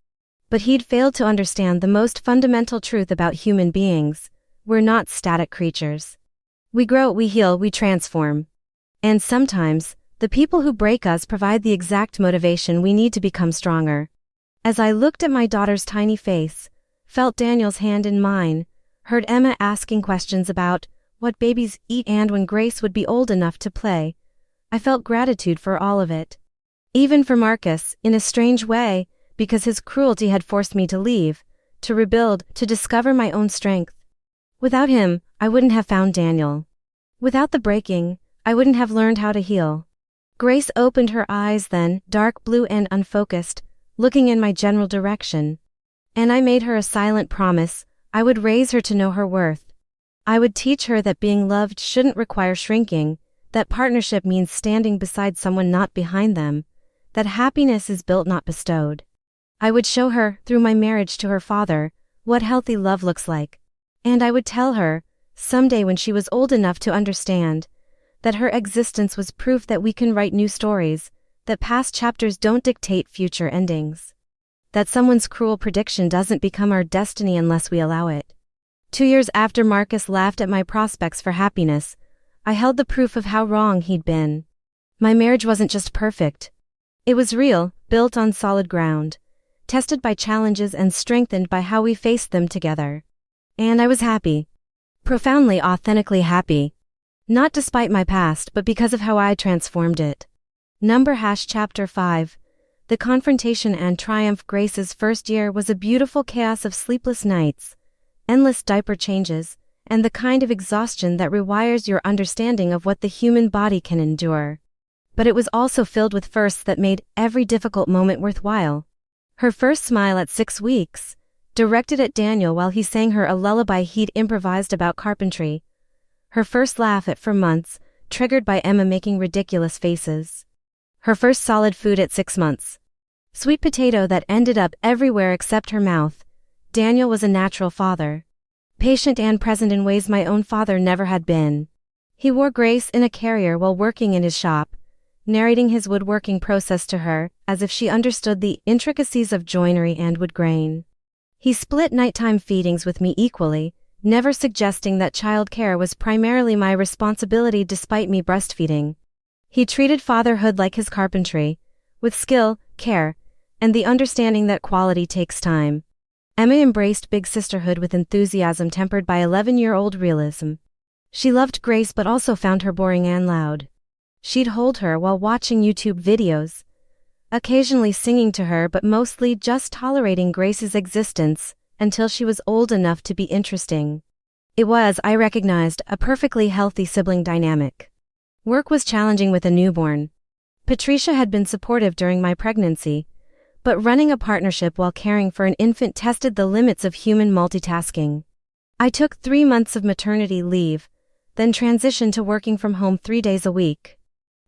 But he'd failed to understand the most fundamental truth about human beings: we're not static creatures. We grow, we heal, we transform. And sometimes, the people who break us provide the exact motivation we need to become stronger. As I looked at my daughter's tiny face, felt Daniel's hand in mine, heard Emma asking questions about what babies eat and when Grace would be old enough to play, I felt gratitude for all of it. Even for Marcus, in a strange way, because his cruelty had forced me to leave, to rebuild, to discover my own strength. Without him, I wouldn't have found Daniel. Without the breaking, I wouldn't have learned how to heal. Grace opened her eyes then, dark blue and unfocused, looking in my general direction. And I made her a silent promise: I would raise her to know her worth. I would teach her that being loved shouldn't require shrinking, that partnership means standing beside someone, not behind them, that happiness is built, not bestowed. I would show her, through my marriage to her father, what healthy love looks like. And I would tell her, someday when she was old enough to understand, that her existence was proof that we can write new stories, that past chapters don't dictate future endings. That someone's cruel prediction doesn't become our destiny unless we allow it. 2 years after Marcus laughed at my prospects for happiness, I held the proof of how wrong he'd been. My marriage wasn't just perfect. It was real, built on solid ground, tested by challenges and strengthened by how we faced them together. And I was happy. Profoundly, authentically happy. Not despite my past, but because of how I transformed it. Chapter 5. The confrontation and triumph. Grace's first year was a beautiful chaos of sleepless nights, endless diaper changes, and the kind of exhaustion that rewires your understanding of what the human body can endure. But it was also filled with firsts that made every difficult moment worthwhile. Her first smile at 6 weeks, directed at Daniel while he sang her a lullaby he'd improvised about carpentry. Her first laugh at 4 months, triggered by Emma making ridiculous faces. Her first solid food at 6 months. Sweet potato that ended up everywhere except her mouth. Daniel was a natural father. Patient and present in ways my own father never had been. He wore Grace in a carrier while working in his shop, narrating his woodworking process to her, as if she understood the intricacies of joinery and wood grain. He split nighttime feedings with me equally, never suggesting that child care was primarily my responsibility despite me breastfeeding. He treated fatherhood like his carpentry, with skill, care, and the understanding that quality takes time. Emma embraced big sisterhood with enthusiasm tempered by 11-year-old realism. She loved Grace but also found her boring and loud. She'd hold her while watching YouTube videos, occasionally singing to her but mostly just tolerating Grace's existence until she was old enough to be interesting. It was, I recognized, a perfectly healthy sibling dynamic. Work was challenging with a newborn. Patricia had been supportive during my pregnancy, but running a partnership while caring for an infant tested the limits of human multitasking. I took 3 months of maternity leave, then transitioned to working from home 3 days a week.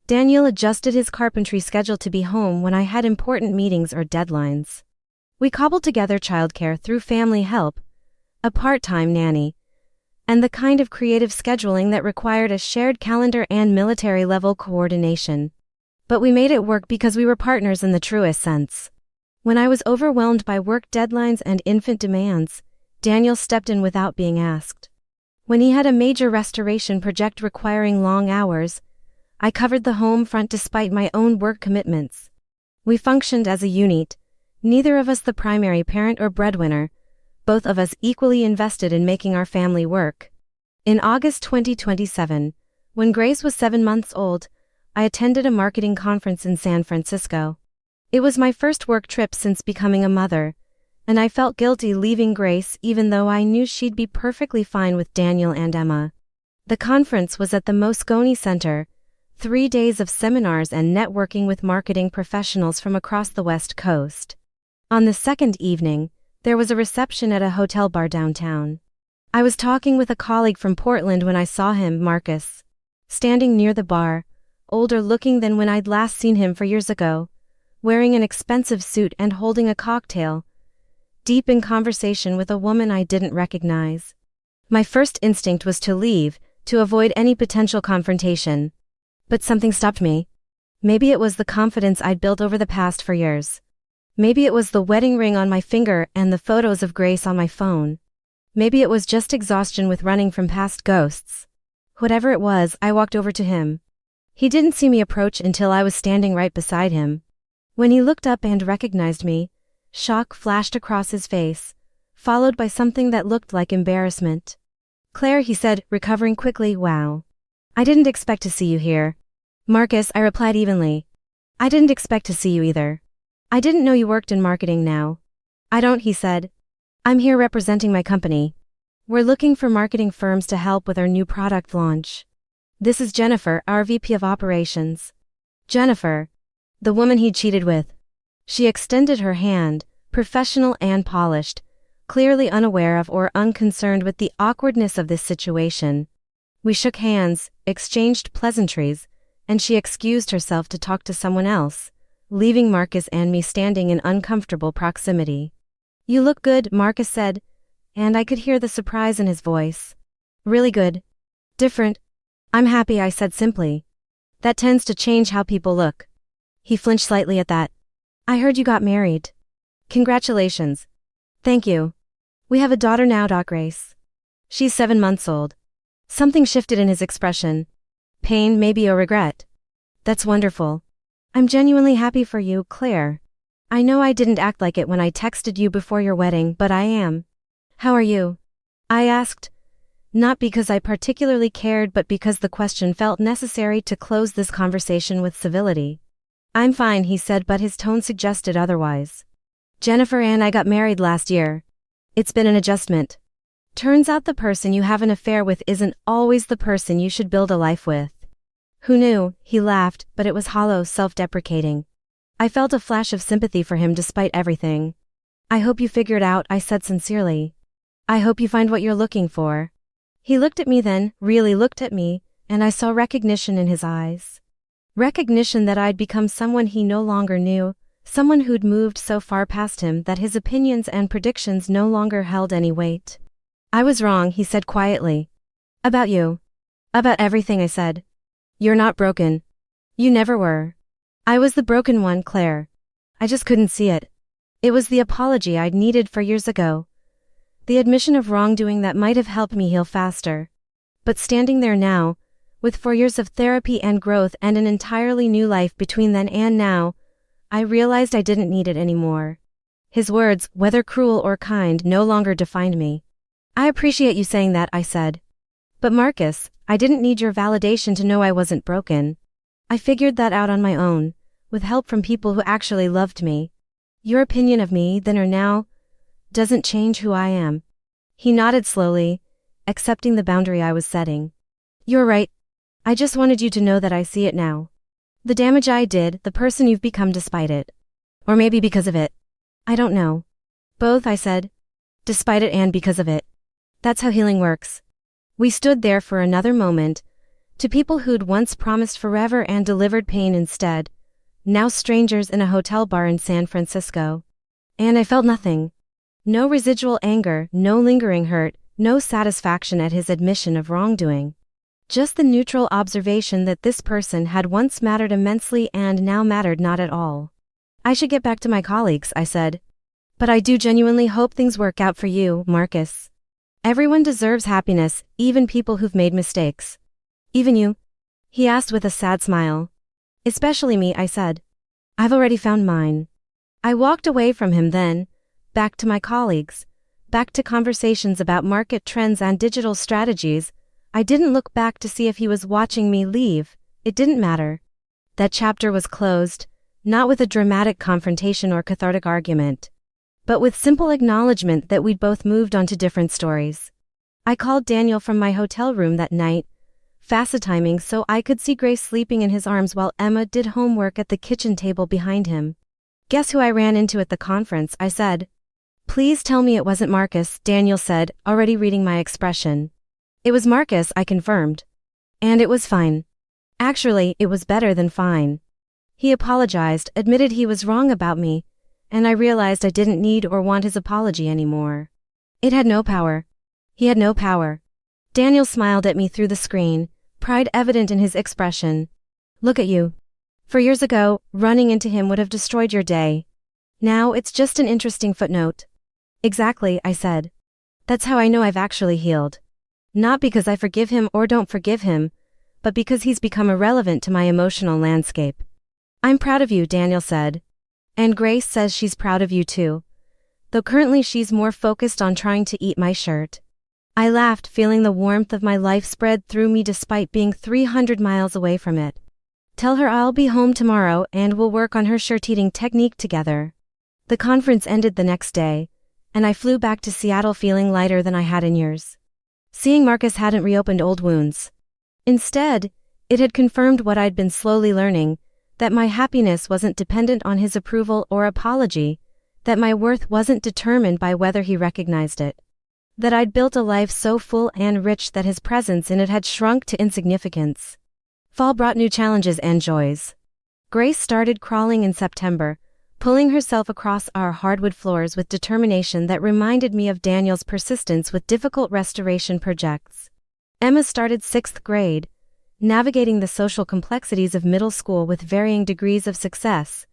Daniel adjusted his carpentry schedule to be home when I had important meetings or deadlines. We cobbled together childcare through family help, a part-time nanny, and the kind of creative scheduling that required a shared calendar and military-level coordination. But we made it work because we were partners in the truest sense. When I was overwhelmed by work deadlines and infant demands, Daniel stepped in without being asked. When he had a major restoration project requiring long hours, I covered the home front despite my own work commitments. We functioned as a unit, neither of us the primary parent or breadwinner, both of us equally invested in making our family work. In August 2027, when Grace was 7 months old, I attended a marketing conference in San Francisco. It was my first work trip since becoming a mother, and I felt guilty leaving Grace even though I knew she'd be perfectly fine with Daniel and Emma. The conference was at the Moscone Center, 3 days of seminars and networking with marketing professionals from across the West Coast. On the second evening, there was a reception at a hotel bar downtown. I was talking with a colleague from Portland when I saw him, Marcus, standing near the bar, older looking than when I'd last seen him 4 years ago, wearing an expensive suit and holding a cocktail, deep in conversation with a woman I didn't recognize. My first instinct was to leave, to avoid any potential confrontation. But something stopped me. Maybe it was the confidence I'd built over the past 4 years. Maybe it was the wedding ring on my finger and the photos of Grace on my phone. Maybe it was just exhaustion with running from past ghosts. Whatever it was, I walked over to him. He didn't see me approach until I was standing right beside him. When he looked up and recognized me, shock flashed across his face, followed by something that looked like embarrassment. "Claire," he said, recovering quickly. "Wow. I didn't expect to see you here." "Marcus," I replied evenly. "I didn't expect to see you either. I didn't know you worked in marketing now." "I don't," he said. "I'm here representing my company. We're looking for marketing firms to help with our new product launch. This is Jennifer, our VP of Operations." Jennifer, the woman he'd cheated with. She extended her hand, professional and polished, clearly unaware of or unconcerned with the awkwardness of this situation. We shook hands, exchanged pleasantries, and she excused herself to talk to someone else, leaving Marcus and me standing in uncomfortable proximity. "You look good," Marcus said, and I could hear the surprise in his voice. "Really good. Different." "I'm happy," I said simply. "That tends to change how people look." He flinched slightly at that. "I heard you got married." "Congratulations." "Thank you. We have a daughter now, Grace. She's 7 months old." Something shifted in his expression. Pain, maybe, or regret. "That's wonderful. I'm genuinely happy for you, Claire. I know I didn't act like it when I texted you before your wedding, but I am." "How are you?" I asked, not because I particularly cared but because the question felt necessary to close this conversation with civility. "I'm fine," he said, but his tone suggested otherwise. "Jennifer and I got married last year. It's been an adjustment. Turns out the person you have an affair with isn't always the person you should build a life with." "Who knew?" He laughed, but it was hollow, self-deprecating. I felt a flash of sympathy for him despite everything. "I hope you figure it out," I said sincerely. "I hope you find what you're looking for." He looked at me then, really looked at me, and I saw recognition in his eyes. Recognition that I'd become someone he no longer knew, someone who'd moved so far past him that his opinions and predictions no longer held any weight. "I was wrong," he said quietly. "About you." "About everything," I said. "You're not broken. You never were." "I was the broken one, Claire. I just couldn't see it. It was the apology I'd needed 4 years ago. The admission of wrongdoing that might have helped me heal faster. But standing there now, with 4 years of therapy and growth and an entirely new life between then and now, I realized I didn't need it anymore." His words, whether cruel or kind, no longer defined me. "I appreciate you saying that," I said. "But Marcus, I didn't need your validation to know I wasn't broken. I figured that out on my own, with help from people who actually loved me. Your opinion of me, then or now, doesn't change who I am." He nodded slowly, accepting the boundary I was setting. "You're right. I just wanted you to know that I see it now. The damage I did, the person you've become despite it. Or maybe because of it. I don't know. Both," I said. "Despite it and because of it. That's how healing works." We stood there for another moment, to people who'd once promised forever and delivered pain instead, now strangers in a hotel bar in San Francisco. And I felt nothing. No residual anger, no lingering hurt, no satisfaction at his admission of wrongdoing. Just the neutral observation that this person had once mattered immensely and now mattered not at all. I should get back to my colleagues, I said. But I do genuinely hope things work out for you, Marcus. Everyone deserves happiness, even people who've made mistakes. Even you? He asked with a sad smile. Especially me, I said. I've already found mine. I walked away from him then, back to my colleagues, back to conversations about market trends and digital strategies. I didn't look back to see if he was watching me leave. It didn't matter. That chapter was closed, not with a dramatic confrontation or cathartic argument, but with simple acknowledgement that we'd both moved on to different stories. I called Daniel from my hotel room that night, fast timing so I could see Grace sleeping in his arms while Emma did homework at the kitchen table behind him. Guess who I ran into at the conference, I said. Please tell me it wasn't Marcus, Daniel said, already reading my expression. It was Marcus, I confirmed. And it was fine. Actually, it was better than fine. He apologized, admitted he was wrong about me, and I realized I didn't need or want his apology anymore. It had no power. He had no power. Daniel smiled at me through the screen, pride evident in his expression. Look at you. 4 years ago, running into him would have destroyed your day. Now it's just an interesting footnote. Exactly, I said. That's how I know I've actually healed. Not because I forgive him or don't forgive him, but because he's become irrelevant to my emotional landscape. I'm proud of you, Daniel said. And Grace says she's proud of you too. Though currently she's more focused on trying to eat my shirt. I laughed, feeling the warmth of my life spread through me despite being 300 miles away from it. Tell her I'll be home tomorrow and we'll work on her shirt-eating technique together. The conference ended the next day, and I flew back to Seattle feeling lighter than I had in years. Seeing Marcus hadn't reopened old wounds. Instead, it had confirmed what I'd been slowly learning, that my happiness wasn't dependent on his approval or apology, that my worth wasn't determined by whether he recognized it. That I'd built a life so full and rich that his presence in it had shrunk to insignificance. Fall brought new challenges and joys. Grace started crawling in September, pulling herself across our hardwood floors with determination that reminded me of Daniel's persistence with difficult restoration projects. Emma started 6th grade, navigating the social complexities of middle school with varying degrees of success.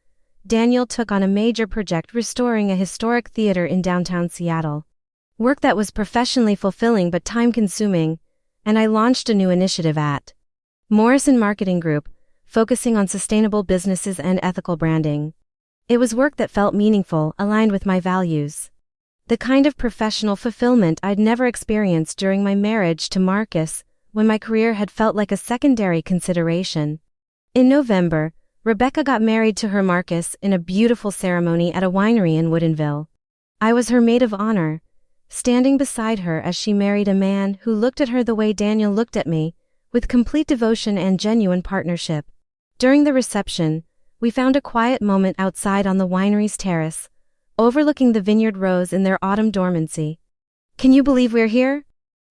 Daniel took on a major project restoring a historic theater in downtown Seattle. Work that was professionally fulfilling but time-consuming, and I launched a new initiative at Morrison Marketing Group, focusing on sustainable businesses and ethical branding. It was work that felt meaningful, aligned with my values. The kind of professional fulfillment I'd never experienced during my marriage to Marcus, when my career had felt like a secondary consideration. In November, Rebecca got married to her Marcus in a beautiful ceremony at a winery in Woodinville. I was her maid of honor, standing beside her as she married a man who looked at her the way Daniel looked at me, with complete devotion and genuine partnership. During the reception, we found a quiet moment outside on the winery's terrace, overlooking the vineyard rows in their autumn dormancy. Can you believe we're here?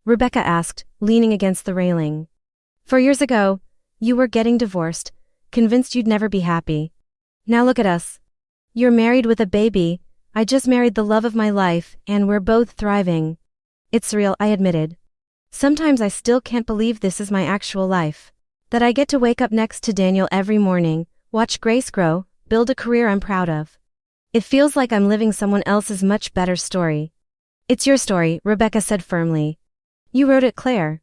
Rebecca asked, leaning against the railing. 4 years ago, you were getting divorced, convinced you'd never be happy. Now look at us. You're married with a baby, I just married the love of my life, and we're both thriving. It's surreal, I admitted. Sometimes I still can't believe this is my actual life. That I get to wake up next to Daniel every morning, watch Grace grow, build a career I'm proud of. It feels like I'm living someone else's much better story. It's your story, Rebecca said firmly. You wrote it, Claire.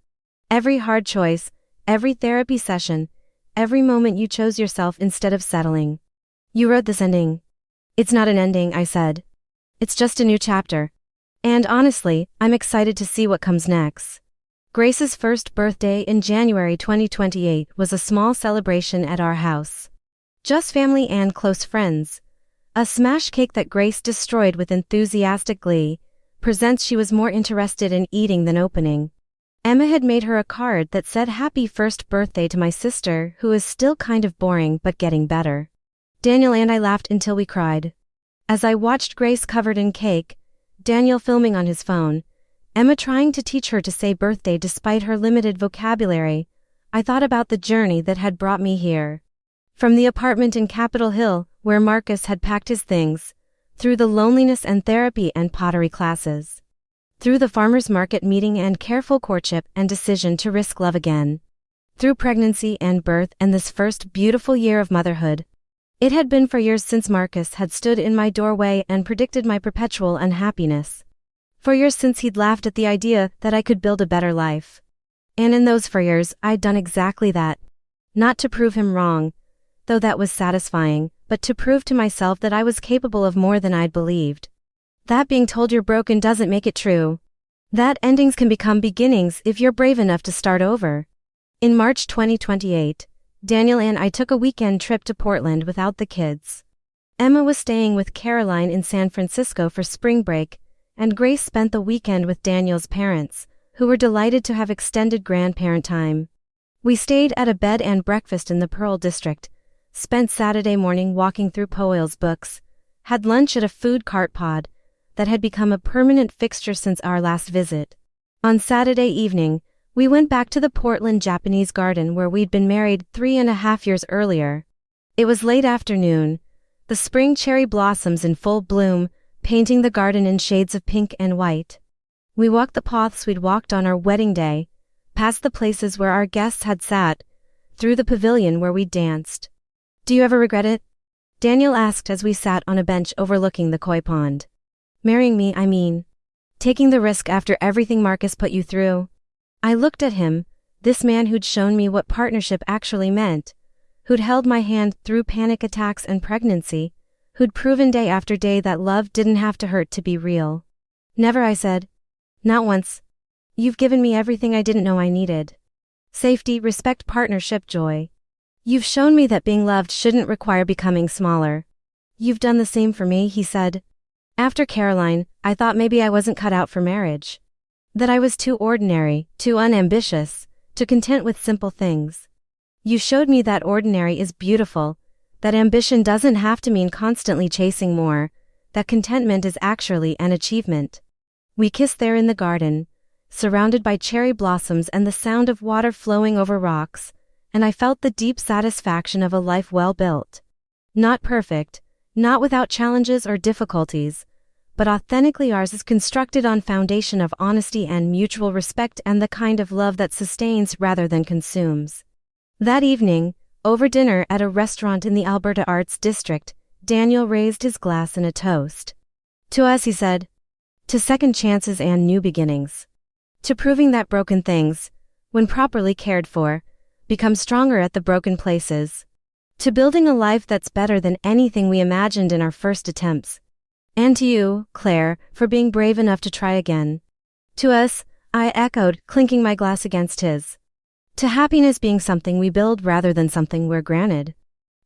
Every hard choice, every therapy session, every moment you chose yourself instead of settling. You wrote this ending. It's not an ending, I said. It's just a new chapter. And honestly, I'm excited to see what comes next. Grace's first birthday in January 2028 was a small celebration at our house. Just family and close friends. A smash cake that Grace destroyed with enthusiastic glee, presents she was more interested in eating than opening. Emma had made her a card that said happy first birthday to my sister, who is still kind of boring but getting better. Daniel and I laughed until we cried. As I watched Grace covered in cake, Daniel filming on his phone, Emma trying to teach her to say birthday despite her limited vocabulary, I thought about the journey that had brought me here. From the apartment in Capitol Hill, where Marcus had packed his things, through the loneliness and therapy and pottery classes. Through the farmer's market meeting and careful courtship and decision to risk love again. Through pregnancy and birth and this first beautiful year of motherhood. It had been for years since Marcus had stood in my doorway and predicted my perpetual unhappiness. For years since he'd laughed at the idea that I could build a better life. And in those 4 years, I'd done exactly that. Not to prove him wrong, though that was satisfying, but to prove to myself that I was capable of more than I'd believed. That being told you're broken doesn't make it true. That endings can become beginnings if you're brave enough to start over. In March 2028, Daniel and I took a weekend trip to Portland without the kids. Emma was staying with Caroline in San Francisco for spring break, and Grace spent the weekend with Daniel's parents, who were delighted to have extended grandparent time. We stayed at a bed and breakfast in the Pearl District, spent Saturday morning walking through Powell's books, had lunch at a food cart pod that had become a permanent fixture since our last visit. On Saturday evening, we went back to the Portland Japanese garden where we'd been married 3.5 years earlier. It was late afternoon, the spring cherry blossoms in full bloom, painting the garden in shades of pink and white. We walked the paths we'd walked on our wedding day, past the places where our guests had sat, through the pavilion where we danced. "Do you ever regret it?" Daniel asked as we sat on a bench overlooking the koi pond. "Marrying me, I mean. Taking the risk after everything Marcus put you through." I looked at him, this man who'd shown me what partnership actually meant, who'd held my hand through panic attacks and pregnancy, who'd proven day after day that love didn't have to hurt to be real. "Never," I said. "Not once. You've given me everything I didn't know I needed. Safety, respect, partnership, joy. You've shown me that being loved shouldn't require becoming smaller. You've done the same for me," he said. After Caroline, I thought maybe I wasn't cut out for marriage. That I was too ordinary, too unambitious, too content with simple things. You showed me that ordinary is beautiful, that ambition doesn't have to mean constantly chasing more, that contentment is actually an achievement. We kissed there in the garden, surrounded by cherry blossoms and the sound of water flowing over rocks, and I felt the deep satisfaction of a life well built. Not perfect, not without challenges or difficulties, but authentically ours is constructed on foundation of honesty and mutual respect and the kind of love that sustains rather than consumes. That evening, over dinner at a restaurant in the Alberta Arts District, Daniel raised his glass in a toast. "To us," he said. "To second chances and new beginnings. To proving that broken things, when properly cared for, become stronger at the broken places. To building a life that's better than anything we imagined in our first attempts. And to you, Claire, for being brave enough to try again." "To us," I echoed, clinking my glass against his. "To happiness being something we build rather than something we're granted.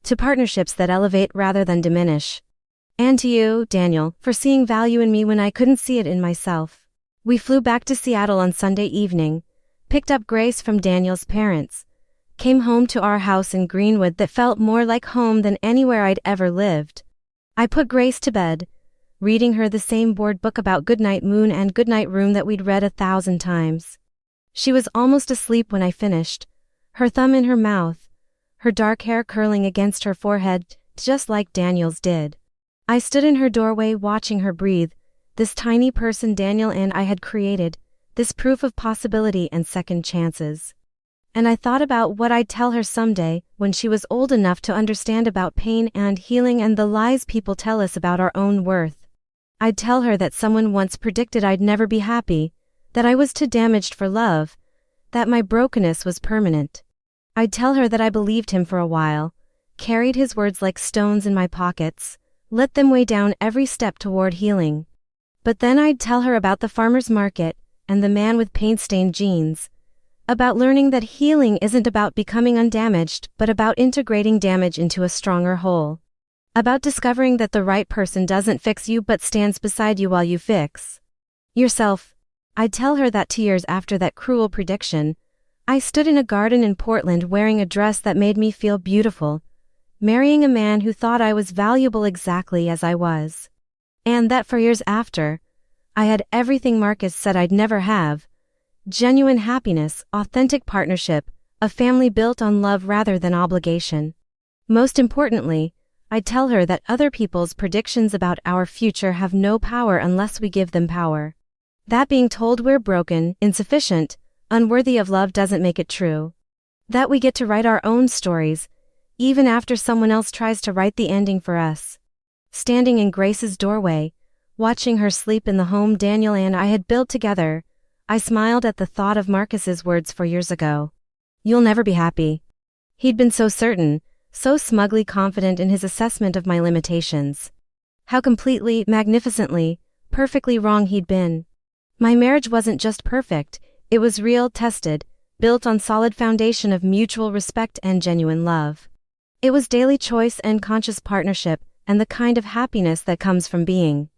To partnerships that elevate rather than diminish. And to you, Daniel, for seeing value in me when I couldn't see it in myself." We flew back to Seattle on Sunday evening, picked up Grace from Daniel's parents, came home to our house in Greenwood that felt more like home than anywhere I'd ever lived. I put Grace to bed, reading her the same board book about Goodnight Moon and Goodnight Room that we'd read 1,000 times. She was almost asleep when I finished, her thumb in her mouth, her dark hair curling against her forehead, just like Daniel's did. I stood in her doorway watching her breathe, this tiny person Daniel and I had created, this proof of possibility and second chances. And I thought about what I'd tell her someday, when she was old enough to understand about pain and healing and the lies people tell us about our own worth. I'd tell her that someone once predicted I'd never be happy, that I was too damaged for love, that my brokenness was permanent. I'd tell her that I believed him for a while, carried his words like stones in my pockets, let them weigh down every step toward healing. But then I'd tell her about the farmer's market, and the man with paint-stained jeans, about learning that healing isn't about becoming undamaged but about integrating damage into a stronger whole. About discovering that the right person doesn't fix you but stands beside you while you fix yourself. I'd tell her that 2 years after that cruel prediction, I stood in a garden in Portland wearing a dress that made me feel beautiful, marrying a man who thought I was valuable exactly as I was. And that for years after, I had everything Marcus said I'd never have: genuine happiness, authentic partnership, a family built on love rather than obligation. Most importantly, I tell her that other people's predictions about our future have no power unless we give them power. That being told we're broken, insufficient, unworthy of love doesn't make it true. That we get to write our own stories, even after someone else tries to write the ending for us. Standing in Grace's doorway, watching her sleep in the home Daniel and I had built together, I smiled at the thought of Marcus's words 4 years ago. "You'll never be happy." He'd been so certain, so smugly confident in his assessment of my limitations. How completely, magnificently, perfectly wrong he'd been. My marriage wasn't just perfect, it was real, tested, built on solid foundation of mutual respect and genuine love. It was daily choice and conscious partnership, and the kind of happiness that comes from being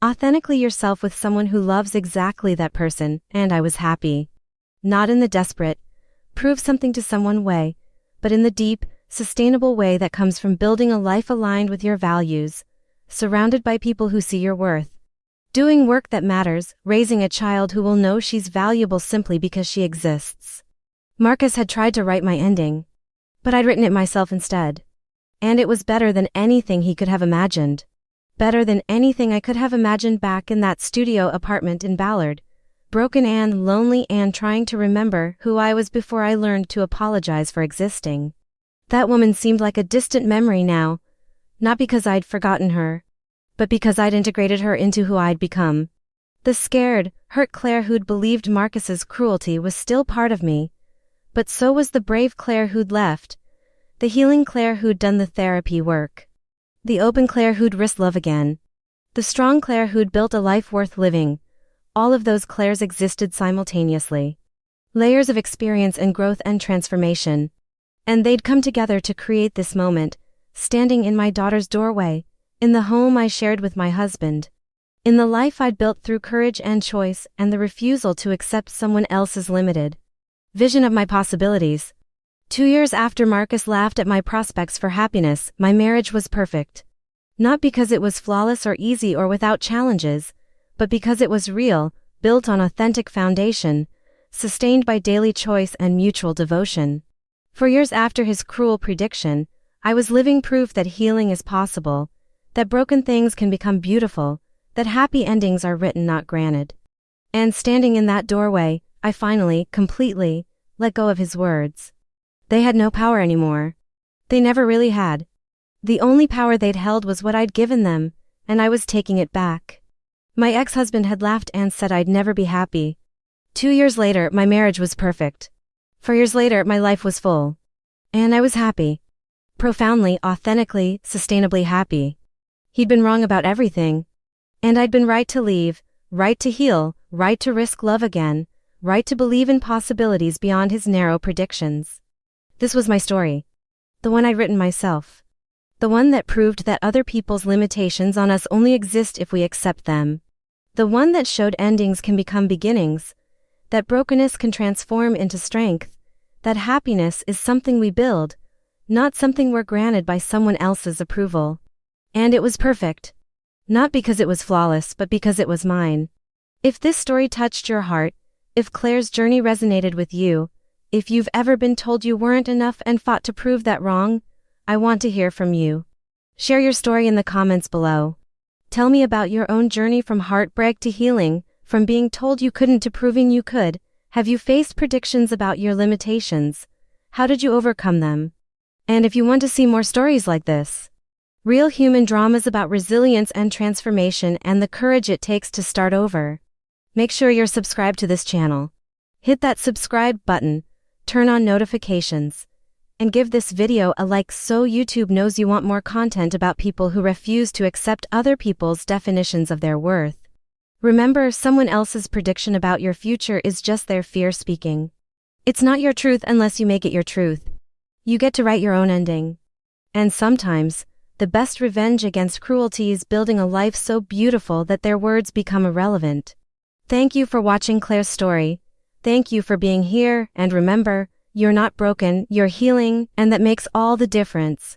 authentically yourself with someone who loves exactly that person, and I was happy. Not in the desperate, prove something to someone way, but in the deep, sustainable way that comes from building a life aligned with your values, surrounded by people who see your worth, doing work that matters, raising a child who will know she's valuable simply because she exists. Marcus had tried to write my ending, but I'd written it myself instead. And it was better than anything he could have imagined. Better than anything I could have imagined back in that studio apartment in Ballard, broken and lonely and trying to remember who I was before I learned to apologize for existing. That woman seemed like a distant memory now, not because I'd forgotten her, but because I'd integrated her into who I'd become. The scared, hurt Claire who'd believed Marcus's cruelty was still part of me, but so was the brave Claire who'd left, the healing Claire who'd done the therapy work, the open Claire who'd risked love again, the strong Claire who'd built a life worth living. All of those Claires existed simultaneously. Layers of experience and growth and transformation. And they'd come together to create this moment, standing in my daughter's doorway, in the home I shared with my husband, in the life I'd built through courage and choice and the refusal to accept someone else's limited vision of my possibilities. 2 years after Marcus laughed at my prospects for happiness, my marriage was perfect. Not because it was flawless or easy or without challenges, but because it was real, built on authentic foundation, sustained by daily choice and mutual devotion. 4 years after his cruel prediction, I was living proof that healing is possible, that broken things can become beautiful, that happy endings are written not granted. And standing in that doorway, I finally, completely, let go of his words. They had no power anymore. They never really had. The only power they'd held was what I'd given them, and I was taking it back. My ex-husband had laughed and said I'd never be happy. 2 years later, my marriage was perfect. 4 years later, my life was full. And I was happy. Profoundly, authentically, sustainably happy. He'd been wrong about everything. And I'd been right to leave, right to heal, right to risk love again, right to believe in possibilities beyond his narrow predictions. This was my story. The one I'd written myself. The one that proved that other people's limitations on us only exist if we accept them. The one that showed endings can become beginnings, that brokenness can transform into strength, that happiness is something we build, not something we're granted by someone else's approval. And it was perfect. Not because it was flawless, but because it was mine. If this story touched your heart, if Claire's journey resonated with you, if you've ever been told you weren't enough and fought to prove that wrong, I want to hear from you. Share your story in the comments below. Tell me about your own journey from heartbreak to healing, from being told you couldn't to proving you could. Have you faced predictions about your limitations? How did you overcome them? And if you want to see more stories like this, real human dramas about resilience and transformation and the courage it takes to start over, make sure you're subscribed to this channel. Hit that subscribe button, turn on notifications, and give this video a like so YouTube knows you want more content about people who refuse to accept other people's definitions of their worth. Remember, someone else's prediction about your future is just their fear speaking. It's not your truth unless you make it your truth. You get to write your own ending. And sometimes, the best revenge against cruelty is building a life so beautiful that their words become irrelevant. Thank you for watching Claire's story. Thank you for being here, and remember, you're not broken, you're healing, and that makes all the difference.